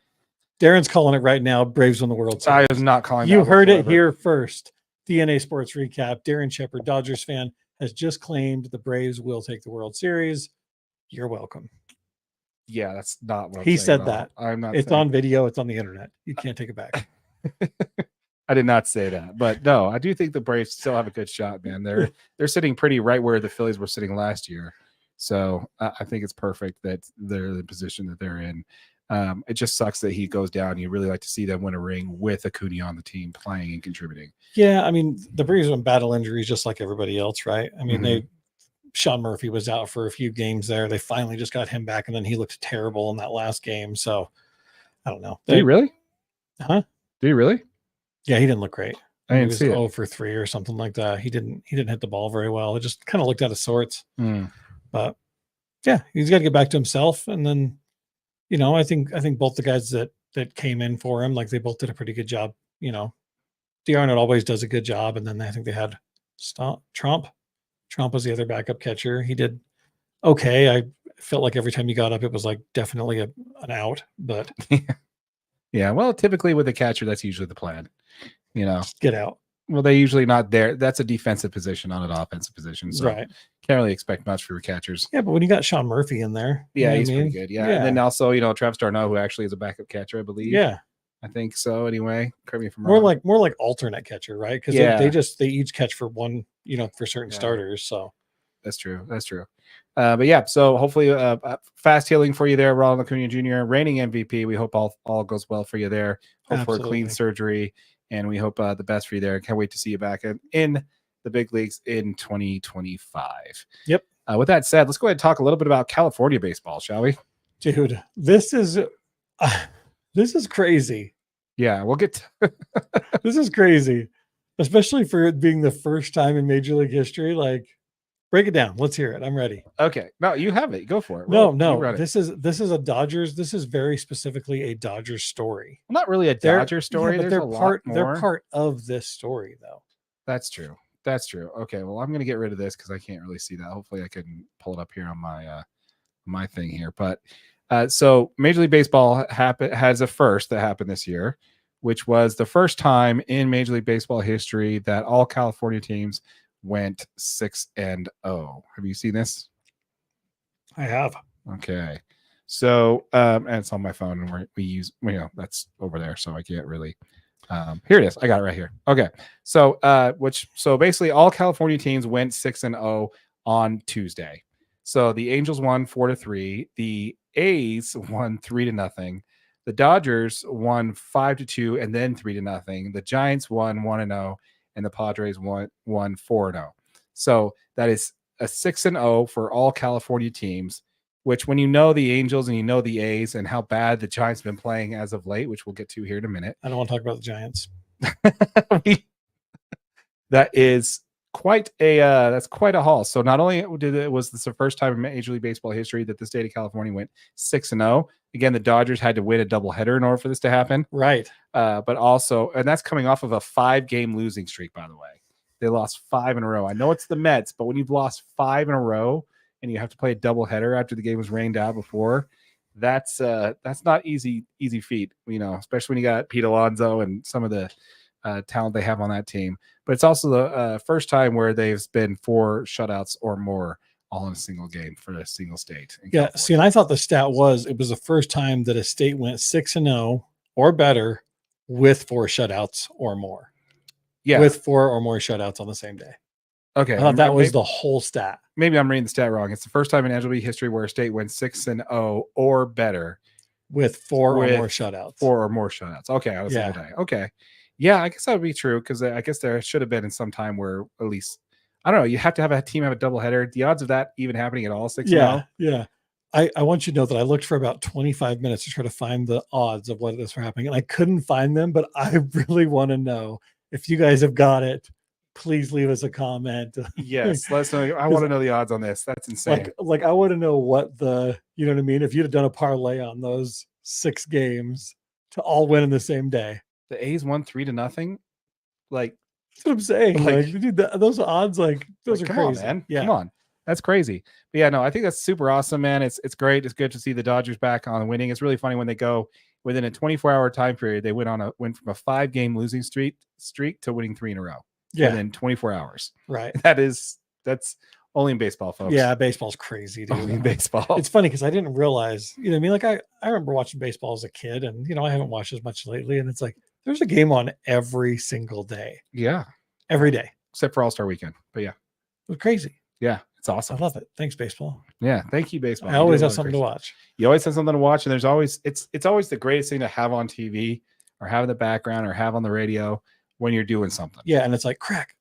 Darren's calling it right now. Braves won the World Series. I was not calling. You heard it here first. DNA Sports Recap. Darren Shepard, Dodgers fan, has just claimed the Braves will take the World Series. You're welcome. Yeah, that's not what he said. That I'm not. It's on video. It's on the internet. You can't take it back. I did not say that, but no, I do think the Braves still have a good shot, man. They're sitting pretty right where the Phillies were sitting last year, so I think it's perfect that they're in the position that they're in. It just sucks that he goes down. You really like to see them win a ring with Acuna on the team playing and contributing. Yeah, I mean, the Braves have battle injuries just like everybody else, right? I mean, Sean Murphy was out for a few games there. They finally just got him back, and then he looked terrible in that last game. So I don't know. Did he really? Huh? Did he really? Yeah, he didn't look great. I didn't see it. 0 for 3 or something like that. He didn't hit the ball very well. It just kind of looked out of sorts. But yeah, he's got to get back to himself. And then, you know, I think both the guys that came in for him, like they both did a pretty good job. You know, DeArnold always does a good job. And then I think they had Trump. Trump was the other backup catcher. He did okay. I felt like every time he got up, it was like definitely an out. But yeah, well, typically with a catcher, that's usually the plan. You know, get out. Well, they're usually not there. That's a defensive position, not an offensive position. So right. Can't really expect much for catchers. Yeah, but when you got Sean Murphy in there. Yeah, he's pretty good. Yeah. And then also, you know, Travis d'Arnaud, who actually is a backup catcher, I believe. Yeah. I think so anyway. Correct me if I'm wrong. More like alternate catcher, right? Because they each catch for one, you know, for certain starters. So that's true. But yeah, so hopefully fast healing for you there, Ronald Acuna Jr., reigning MVP. We hope all goes well for you there. Hope for a clean surgery, and we hope the best for you there. Can't wait to see you back in the big leagues in 2025. Yep. With that said, let's go ahead and talk a little bit about California baseball, shall we? Dude, this is crazy. Yeah, we'll get to this is crazy, especially for it being the first time in Major League history. Like, break it down. Let's hear it. I'm ready. Okay. No, you have it. Go for it. No. This is a Dodgers. This is very specifically a Dodgers story. Well, not really a Dodgers story. But they're part of this story, though. That's true. Okay. Well, I'm going to get rid of this because I can't really see that. Hopefully I can pull it up here on my thing here. But so Major League Baseball has a first that happened this year, which was the first time in Major League Baseball history that all California teams went 6-0. Have you seen this? I have. Okay. So, and it's on my phone, and we use, that's over there, so I can't really. Here it is. I got it right here. Okay. So, basically all California teams went 6-0 on Tuesday. So the Angels won 4-3. The A's won 3-0. The Dodgers won 5-2 and then 3-0. The Giants won 1-0 and the Padres won 4-0. So that is a 6-0 for all California teams which when you know the Angels and you know the A's and how bad the Giants have been playing as of late, which we'll get to here in a minute. I don't want to talk about the Giants. That is quite a haul. So not only was this the first time in Major League Baseball history that the state of California went 6-0. Again, the Dodgers had to win a doubleheader in order for this to happen. Right. But also, and that's coming off of a 5-game losing streak, by the way. They lost 5 in a row. I know it's the Mets, but when you've lost 5 in a row and you have to play a doubleheader after the game was rained out before, that's not easy feat, especially when you got Pete Alonso and some of the talent they have on that team. But it's also the first time where they've been 4 shutouts or more all in a single game for a single state. Yeah. See, and I thought the stat was it was the first time that a state went 6-0 or better with 4 shutouts or more. Yeah. With 4 or more shutouts on the same day. Okay. I thought that was the whole stat. Maybe I'm reading the stat wrong. It's the first time in MLB history where a state went 6-0 or better with 4 or more shutouts. 4 or more shutouts. Okay. I was the day. Okay. Yeah, I guess that would be true because I guess there should have been in some time where at least, I don't know, you have to have a team have a doubleheader. The odds of that even happening at all 6-0? Yeah. I want you to know that I looked for about 25 minutes to try to find the odds of what this were happening, and I couldn't find them, but I really want to know if you guys have got it. Please leave us a comment. Yes, let us know. I want to know the odds on this. That's insane. Like I want to know what the, you know what I mean? If you'd have done a parlay on those 6 games to all win in the same day. The A's won 3-0. Like, that's what I'm saying. Like dude, those odds, those are come crazy. On, man. Yeah. Come on. That's crazy. But yeah, no, I think that's super awesome, man. It's great. It's good to see the Dodgers back on winning. It's really funny when they go within a 24-hour time period. They went from a 5-game losing streak to winning 3 in a row. Yeah. Within 24 hours. Right. That's only in baseball, folks. Yeah, baseball's crazy, dude. Only in baseball. It's funny because I didn't realize, you know what I mean? Like I remember watching baseball as a kid, and I haven't watched as much lately. And it's like there's a game on every single day. Yeah. Every day. Except for All-Star Weekend. But yeah. It's crazy. Yeah. It's awesome. I love it. Thanks, baseball. Yeah. Thank you, baseball. I always have something to watch. You always have something to watch, and there's always it's always the greatest thing to have on TV or have in the background or have on the radio when you're doing something. Yeah, and it's like crack.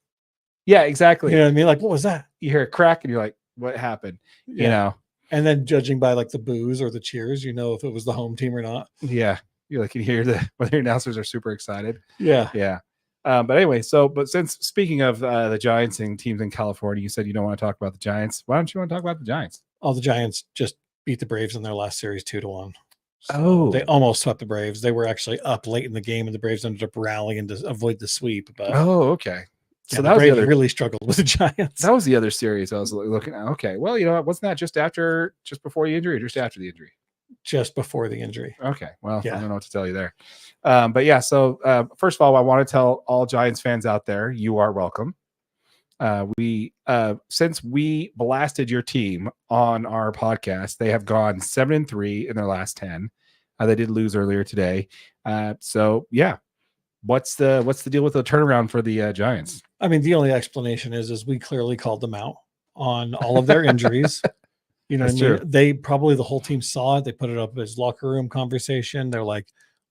Yeah, exactly. You know what I mean? Like, what was that? You hear a crack and you're like, what happened? Yeah. And then judging by like the boos or the cheers, if it was the home team or not. Yeah. You can hear whether the announcers are super excited. Yeah. Yeah. But anyway, but since speaking of the Giants and teams in California, you said you don't want to talk about the Giants. Why don't you want to talk about the Giants? Oh, the Giants just beat the Braves in their last series 2-1. So they almost swept the Braves. They were actually up late in the game, and the Braves ended up rallying to avoid the sweep. But okay. So that was really struggled with the Giants. That was the other series I was looking at. Okay. Well, wasn't that just before the injury or just after the injury? Just before the injury. Okay. Well, I don't know what to tell you there. But yeah, so first of all, I want to tell all Giants fans out there, you are welcome. Since we blasted your team on our podcast, they have gone 7-3 in their last 10. They did lose earlier today. So yeah. What's the deal with the turnaround for the Giants? I mean, the only explanation is we clearly called them out on all of their injuries. That's what I mean? They probably, the whole team saw it. They put it up as locker room conversation. They're like,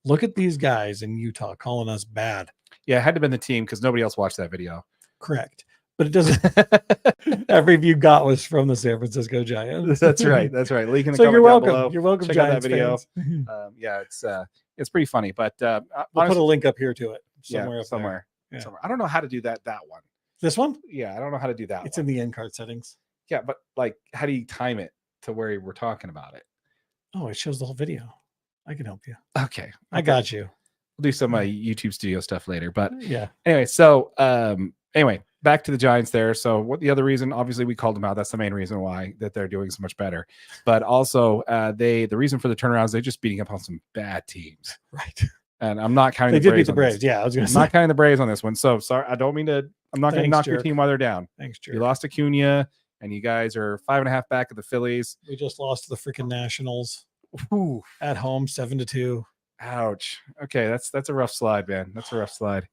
look at these guys in Utah calling us bad. Yeah, it had to have been the team because nobody else watched that video. Correct. But it doesn't. Every view got was from the San Francisco Giants. That's right. Link in the so comment you're welcome. Down below. You're welcome. Check Giants out that video. fans. It's pretty funny. But we'll put a link up here to it somewhere. Yeah. I don't know how to do that one. This one? Yeah, I don't know how to do that. It's in the end card settings. Yeah, but how do you time it to where we're talking about it? Oh, it shows the whole video. I can help you. Okay. I got you. We'll do some YouTube studio stuff later. But yeah. Anyway, so back to the Giants there. So what the other reason, obviously we called them out. That's the main reason why that they're doing so much better. But also the reason for the turnaround is they're just beating up on some bad teams. Right. And I'm not counting the Braves. They did beat the Braves. Yeah, I was going to say. I'm not counting the Braves on this one. So sorry, I don't mean to. I'm not going to knock your team while they're down. Thanks, Jerk. You lost Acuna, and you guys are 5.5 back of the Phillies. We just lost to the freaking Nationals. Ooh. At home, 7-2. Ouch. Okay, that's a rough slide, man. That's a rough slide.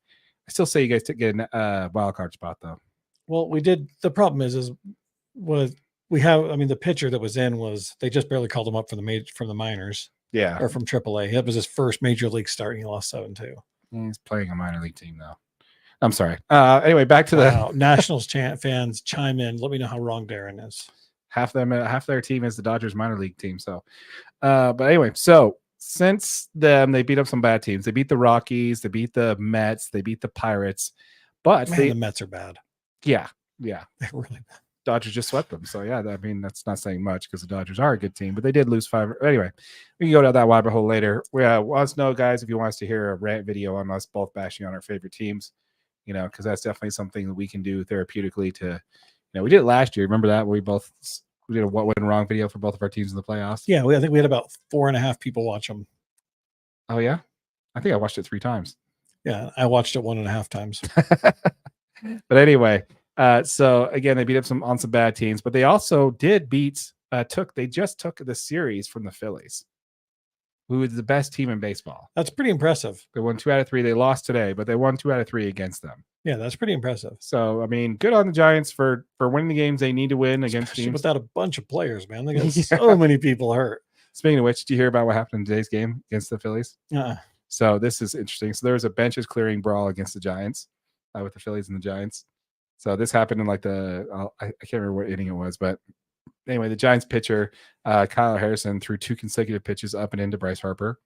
I still say you guys get a wild card spot though. Well, we did. The problem is what we have. I mean, the pitcher that was in they just barely called him up from the minors. Yeah, or from AAA. It was his first major league start, and he lost 7-2. He's playing a minor league team though. I'm sorry. Anyway, back to the Nationals fans chime in. Let me know how wrong Darren is. half their team is the Dodgers minor league team. So, but anyway, so since then they beat up some bad teams. They beat the Rockies, they beat the Mets, they beat the Pirates, but the Mets are bad. Yeah, they're really bad. Dodgers just swept them. So yeah, I mean that's not saying much because the Dodgers are a good team, but they did lose 5. Anyway, we can go down that rabbit hole later. Let us know, guys, if you want us to hear a rant video on us both bashing on our favorite teams. Because that's definitely something that we can do therapeutically to, we did it last year. Remember that? We did a what went wrong video for both of our teams in the playoffs. Yeah, I think we had about 4.5 people watch them. Oh, yeah? I think I watched it 3 times. Yeah, I watched it 1.5 times. But anyway, so again, they beat up on some bad teams, but they also did beat, they just took the series from the Phillies, who is the best team in baseball. That's pretty impressive. They won 2 out of 3. They lost today, but they won 2 out of 3 against them. Yeah, that's pretty impressive. So, I mean, good on the Giants for winning the games they need to win against teams. Without a bunch of players, man. They got so many people hurt. Speaking of which, did you hear about what happened in today's game against the Phillies? Uh-uh. So this is interesting. So there was a benches clearing brawl against the Giants with the Phillies and the Giants. So this happened in like I can't remember what inning it was, but anyway, the Giants pitcher, Kyle Harrison, threw 2 consecutive pitches up and into Bryce Harper.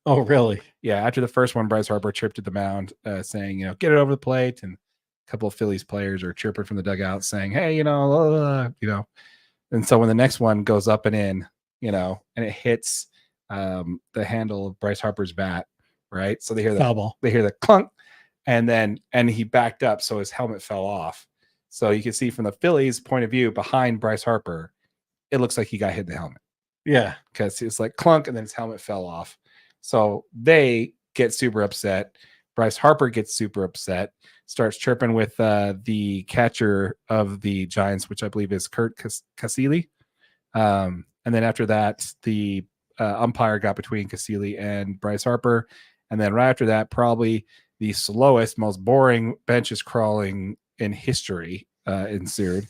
Oh, really? Yeah. After the first one, Bryce Harper chirped at the mound saying, get it over the plate. And a couple of Phillies players are chirping from the dugout saying, hey, And so when the next one goes up and in, and it hits the handle of Bryce Harper's bat, right? So they hear foul ball. They hear the clunk, and he backed up, so his helmet fell off. So you can see from the Phillies' point of view behind Bryce Harper, it looks like he got hit in the helmet. Yeah, because it's like clunk, and then his helmet fell off. So they get super upset. Bryce Harper gets super upset, starts chirping with the catcher of the Giants, which I believe is Kurt Casilli. And then after that, the umpire got between Casilli and Bryce Harper. And then right after that, probably the slowest, most boring benches crawling in history ensued.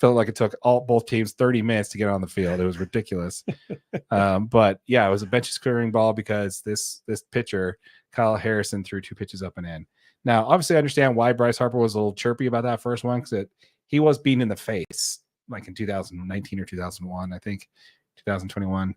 Felt like it took both teams 30 minutes to get on the field. It was ridiculous. But yeah, it was a benches clearing ball because this pitcher, Kyle Harrison, threw 2 pitches up and in. Now, obviously, I understand why Bryce Harper was a little chirpy about that first one, because he was beaten in the face like in 2019 or 2001, I think 2021.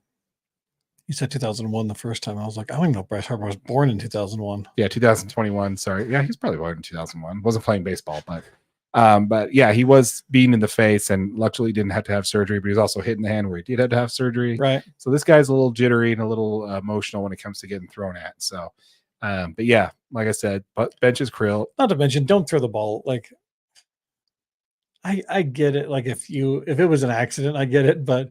You said 2001 the first time. I was like, I don't even know if Bryce Harper was born in 2001. Yeah, 2021. Sorry. Yeah, he's probably born in 2001. Wasn't playing baseball, but yeah, he was beaten in the face and luckily didn't have to have surgery, but he was also hit in the hand where he did have to have surgery. Right. So this guy's a little jittery and a little emotional when it comes to getting thrown at. So, but yeah, like I said, but benches krill. Not to mention, don't throw the ball. Like, I get it. Like if it was an accident, I get it, but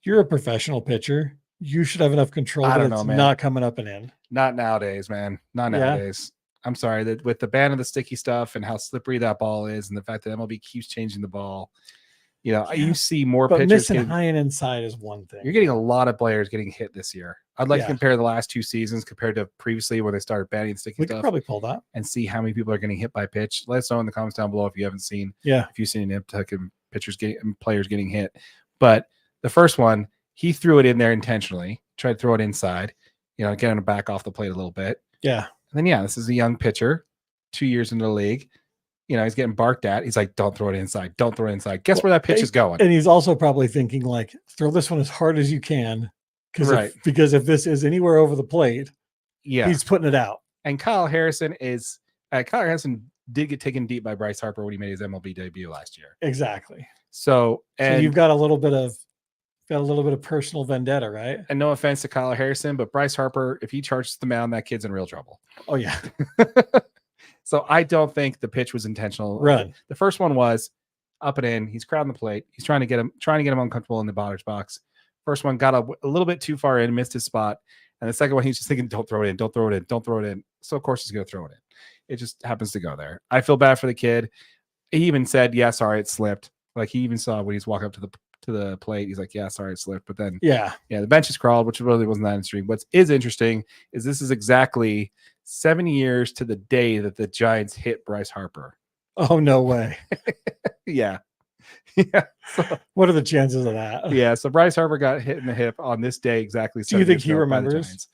you're a professional pitcher. You should have enough control that it's not coming up and in. Not nowadays, man. Not nowadays. I'm sorry that with the ban of the sticky stuff and how slippery that ball is, and the fact that MLB keeps changing the ball, you see more pitchers. Missing high and inside is one thing. You're getting a lot of players getting hit this year. I'd like to compare the last 2 seasons compared to previously when they started banning sticky stuff. We could probably pull that and see how many people are getting hit by pitch. Let us know in the comments down below if you haven't seen. Yeah, if you've seen an uptick in players getting hit. But the first one, he threw it in there intentionally, tried to throw it inside, get him to back off the plate a little bit. Yeah. And then, this is a young pitcher, 2 years into the league. He's getting barked at. He's like, don't throw it inside. Don't throw it inside. Guess where that pitch is going? And he's also probably thinking, like, throw this one as hard as you can. Because if this is anywhere over the plate, he's putting it out. And Kyle Harrison did get taken deep by Bryce Harper when he made his MLB debut last year. Exactly. So you've got a little bit of personal vendetta, right? And no offense to Kyle Harrison, but Bryce Harper, if he charges the mound, that kid's in real trouble. Oh yeah. So I don't think the pitch was intentional. Right. The first one was up and in. He's crowding the plate. He's trying to get him uncomfortable in the batter's box. First one got a little bit too far in, missed his spot. And the second one, he's just thinking, don't throw it in, don't throw it in, don't throw it in. So of course he's going to throw it in. It just happens to go there. I feel bad for the kid. He even said, yeah, sorry, it slipped. Like he even saw when he's walking up to the plate, he's like, yeah, sorry, it slipped. But then the bench is crawled, which really wasn't that interesting. What is interesting is this is exactly 7 years to the day that the Giants hit Bryce Harper. Oh, no way. Yeah. So, what are the chances of that? Yeah. So Bryce Harper got hit in the hip on this day exactly. Do you think he remembers?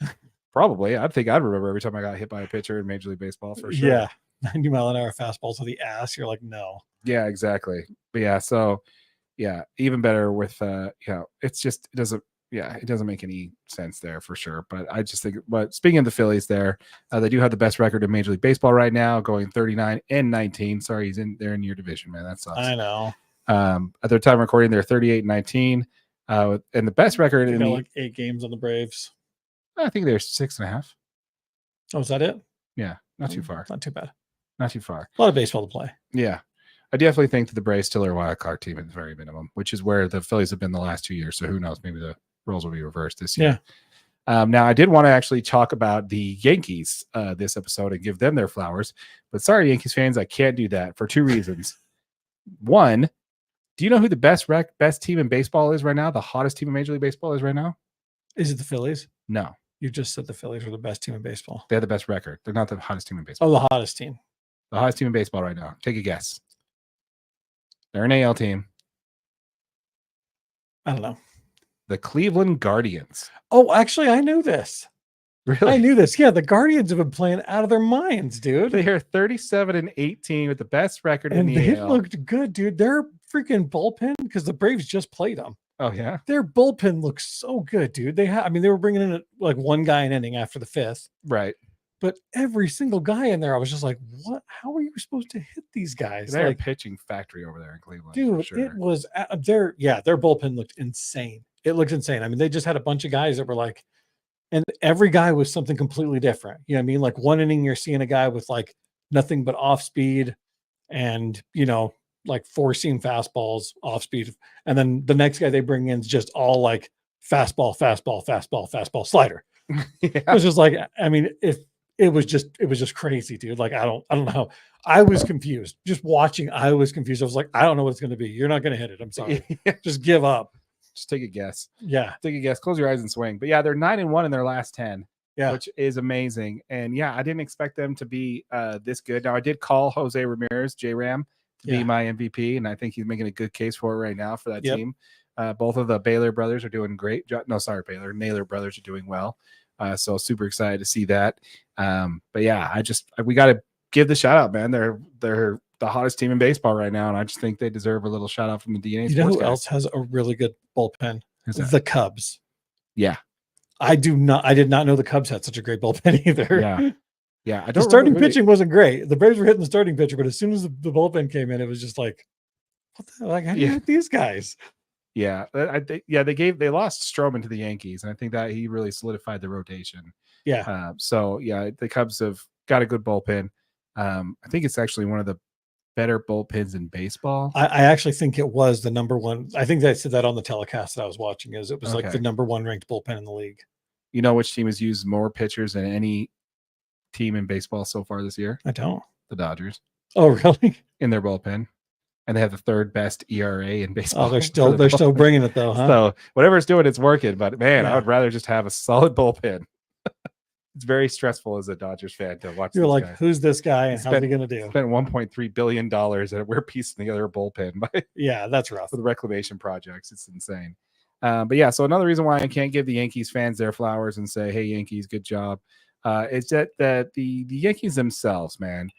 Probably. I think I'd remember every time I got hit by a pitcher in Major League Baseball for sure. Yeah. 90-mile-an-hour fastball to the ass. You're like, no. Yeah, exactly. But yeah, so Yeah, even better with it's just it doesn't make any sense there for sure. But I just think, but speaking of the Phillies, they do have the best record in Major League Baseball right now, going 39-19. Sorry, they're in your division, man. That sucks. I know. At their time recording, they're 38-19, and the best record They got like 8 games on the Braves. I think they're 6.5. Oh, is that it? Yeah, not too far. Not too bad. Not too far. A lot of baseball to play. Yeah. I definitely think that the Braves still are a wild card team at the very minimum, which is where the Phillies have been the last 2 years. So who knows? Maybe the roles will be reversed this year. Yeah. Now, I did want to actually talk about the Yankees this episode and give them their flowers. But sorry, Yankees fans, I can't do that for 2 reasons. One, do you know who the best team in baseball is right now? The hottest team in Major League Baseball is right now? Is it the Phillies? No. You just said the Phillies were the best team in baseball. They have the best record. They're not the hottest team in baseball. Oh, the hottest team. The hottest team in baseball right now. Take a guess. They're an AL team. I don't know. The Cleveland Guardians. Oh, actually, I knew this. Really? I knew this. Yeah, the Guardians have been playing out of their minds, dude. They are 37-18 with the best record and in the they AL. Looked good, dude. Their freaking bullpen, because the Braves just played them. Oh, yeah? Their bullpen looks so good, dude. They were bringing in like one guy an inning after the 5th. Right. But every single guy in there, I was just like, what? How are you supposed to hit these guys? They're like, a pitching factory over there in Cleveland. Dude, sure. It was their bullpen looked insane. It looked insane. I mean, they just had a bunch of guys that were like, and every guy was something completely different. You know what I mean? Like one inning, you're seeing a guy with like nothing but off speed and, like 4-seam fastballs off speed. And then the next guy they bring in is just all like fastball, slider. Yeah. It was just like, I mean, it was just crazy, dude. Like, I don't know. I was confused. Just watching, I was confused. I was like, I don't know what it's going to be. You're not going to hit it. I'm sorry. Yeah. Just give up. Just take a guess. Yeah. Take a guess. Close your eyes and swing. But yeah, they're 9-1 in their last 10. Yeah. Which is amazing. And yeah, I didn't expect them to be this good. Now I did call Jose Ramirez, J-Ram, to be my MVP. And I think he's making a good case for it right now for that team. Both of the Baylor brothers are doing great. No, sorry, Baylor. Naylor brothers are doing well. So super excited to see that. But yeah, we got to give the shout out, man. They're the hottest team in baseball right now, and I just think they deserve a little shout out from the DNA. You know who else has a really good bullpen? The Cubs. Yeah, I did not know the Cubs had such a great bullpen either. Yeah. The starting pitching wasn't great. The Braves were hitting the starting pitcher, but as soon as the bullpen came in, it was just like, what the, like, how do you hit these guys? Yeah, they lost Stroman to the Yankees, and I think that he really solidified the rotation. Yeah. So yeah, the Cubs have got a good bullpen. I think it's actually one of the better bullpens in baseball. I actually think it was the number one. I think they said that on the telecast that I was watching. It was like the number 1 ranked bullpen in the league. You know which team has used more pitchers than any team in baseball so far this year? I don't. The Dodgers. Oh, really? In their bullpen. And they have the 3rd best ERA in baseball. Oh, they're still bringing it though, huh? So whatever it's doing, it's working. But man, Yeah. I would rather just have a solid bullpen. It's very stressful as a Dodgers fan to watch. You're like, guys. Who's this guy and how's he going to do? Spent $1.3 billion and we're piecing together a bullpen. Yeah, that's rough. For the reclamation projects, it's insane. But yeah, so another reason why I can't give the Yankees fans their flowers and say, "Hey, Yankees, good job," is that the Yankees themselves, man.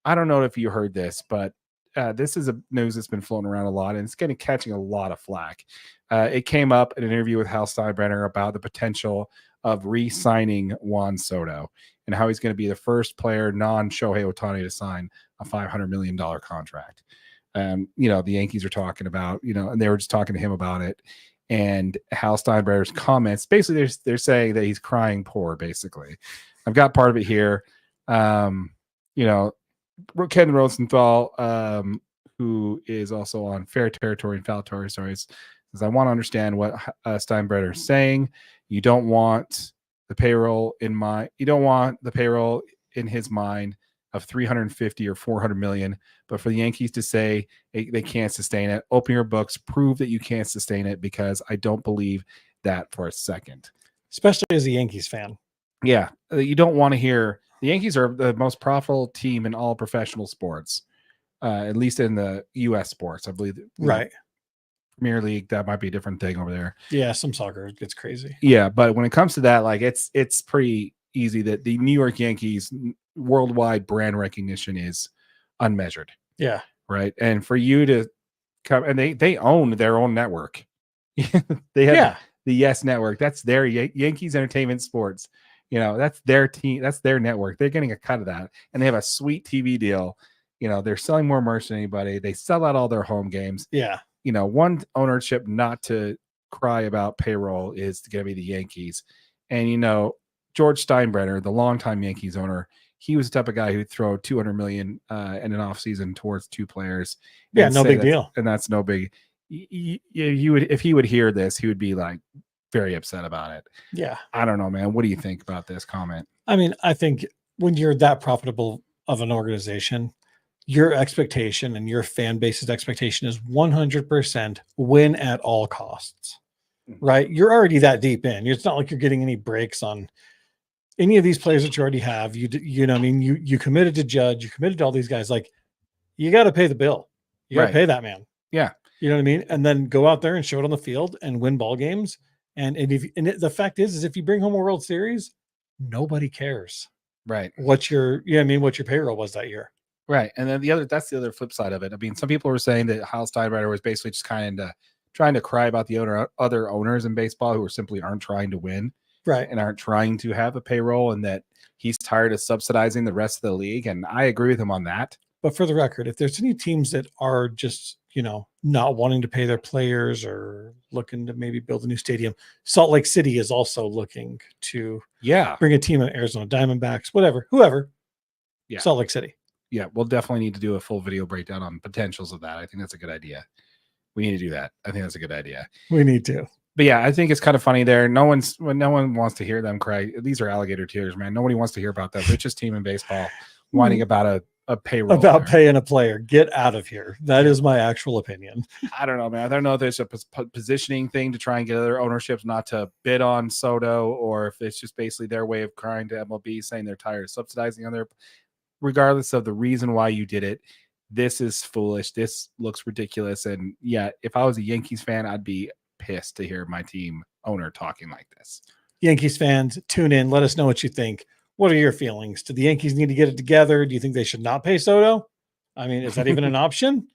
I don't know if you heard this, but this is a news that's been floating around a lot, and it's catching a lot of flack. It came up in an interview with Hal Steinbrenner about the potential of re-signing Juan Soto and how he's going to be the first player non-Shohei Ohtani to sign a $500 million contract. The Yankees are talking about, and they were just talking to him about it. And Hal Steinbrenner's comments, basically they're saying that he's crying poor, basically. I've got part of it here. Ken Rosenthal, who is also on Fair Territory and Foul Territory, says, I want to understand what Steinbrenner is saying. You don't want the payroll in his mind of 350 or 400 million, but for the Yankees to say they can't sustain it, open your books, prove that you can't sustain it, because I don't believe that for a second. Especially as a Yankees fan. Yeah, you don't want to hear. The Yankees are the most profitable team in all professional sports, at least in the U.S. sports, I believe. Right. Premier League, that might be a different thing over there. Yeah, some soccer gets crazy. Yeah, but when it comes to that, like it's pretty easy that the New York Yankees worldwide brand recognition is unmeasured. Yeah. Right. And for you to come, and they own their own network. They have the Yes Network. That's their Yankees Entertainment Sports. That's their team. That's their network. They're getting a cut of that, and they have a sweet TV deal. They're selling more merch than anybody. They sell out all their home games. Yeah. One ownership not to cry about payroll is going to be the Yankees. And, George Steinbrenner, the longtime Yankees owner, he was the type of guy who'd throw $200 million in an offseason towards two players. Yeah, no big deal. And that's no big. You would, if he would hear this, he would be like very upset about it. Yeah. I don't know, man. What do you think about this comment? I mean, I think when you're that profitable of an organization, your expectation and your fan base's expectation is 100% win at all costs, right? You're already that deep in. It's not like you're getting any breaks on any of these players that you already have. You know, I mean, you committed to Judge, you committed to all these guys. Like, you got to pay the bill. You got to pay that man. Yeah. You know what I mean? And then go out there and show it on the field and win ball games. And the fact is if you bring home a World Series, nobody cares. Right. What your payroll was that year. Right. And then that's the other flip side of it. I mean, some people were saying that Hal Steinbrenner was basically just kind of trying to cry about the other owners in baseball who simply aren't trying to win. Right. And aren't trying to have a payroll, and that he's tired of subsidizing the rest of the league. And I agree with him on that. But for the record, if there's any teams that are just, not wanting to pay their players or looking to maybe build a new stadium, Salt Lake City is also looking to bring a team in Arizona Diamondbacks, whoever. Yeah. Salt Lake City. Yeah, we'll definitely need to do a full video breakdown on potentials of that. I think that's a good idea. We need to do that. I think that's a good idea. We need to. But yeah, I think it's kind of funny there. No one wants to hear them cry. These are alligator tears, man. Nobody wants to hear about the richest team in baseball whining about a payroll. About paying a player. Get out of here. That is my actual opinion. I don't know, man. I don't know if there's a positioning thing to try and get other ownerships not to bid on Soto, or if it's just basically their way of crying to MLB saying they're tired of subsidizing other. Regardless of the reason why you did it, this is foolish. This looks ridiculous. And yeah, if I was a Yankees fan, I'd be pissed to hear my team owner talking like this. Yankees fans, tune in. Let us know what you think. What are your feelings? Do the Yankees need to get it together? Do you think they should not pay Soto? I mean, is that even an option?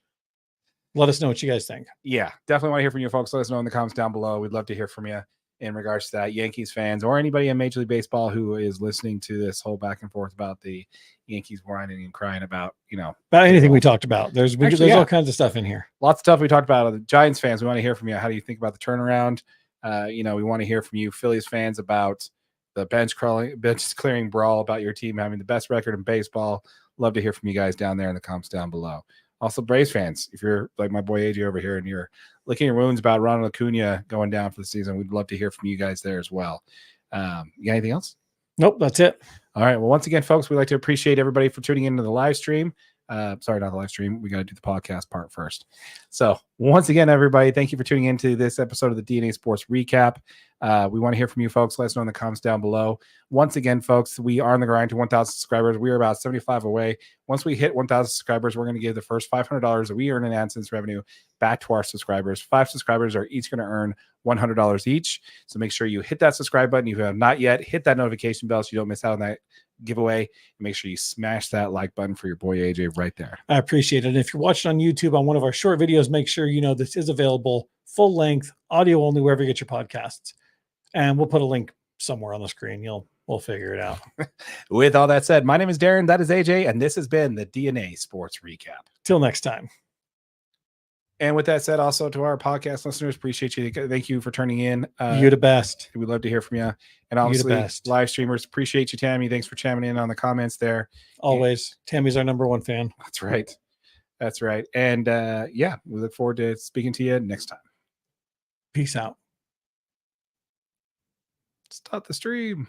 Let us know what you guys think. Yeah, definitely want to hear from you folks. Let us know in the comments down below. We'd love to hear from you in regards to that. Yankees fans or anybody in Major League Baseball who is listening to this whole back and forth about the Yankees whining and crying about, about anything we talked about. There's all kinds of stuff in here. Lots of stuff we talked about. The Giants fans, we want to hear from you. How do you think about the turnaround? We want to hear from you Phillies fans about the bench clearing brawl, about your team having the best record in baseball. Love to hear from you guys down there in the comments down below. Also, Braves fans, if you're like my boy AJ over here and you're licking your wounds about Ronald Acuna going down for the season, we'd love to hear from you guys there as well. You got anything else? Nope, that's it. All right. Well, once again, folks, we'd like to appreciate everybody for tuning into the live stream. Sorry, not the live stream. We got to do the podcast part first. So once again, everybody, thank you for tuning into this episode of the DNA Sports Recap. We want to hear from you folks. Let us know in the comments down below. Once again, folks, we are on the grind to 1,000 subscribers. We are about 75 away. Once we hit 1,000 subscribers, we're going to give the first $500 that we earn in AdSense revenue back to our subscribers. 5 subscribers are each going to earn $100 each. So make sure you hit that subscribe button. If you have not yet, hit that notification bell so you don't miss out on that giveaway. Make sure you smash that like button for your boy AJ right there. I appreciate it. And if you're watching on YouTube on one of our short videos, make sure you know this is available full length, audio only, wherever you get your podcasts. And we'll put a link somewhere on the screen. We'll figure it out. With all that said, my name is Darren. That is AJ, and this has been the DNA Sports Recap. Till next time. And with that said, also to our podcast listeners, appreciate you. Thank you for turning in. You're the best. We'd love to hear from you. And obviously, live streamers, appreciate you, Tammy. Thanks for chiming in on the comments there. Always. Tammy's our number one fan. That's right. That's right. And we look forward to speaking to you next time. Peace out. Stop the stream.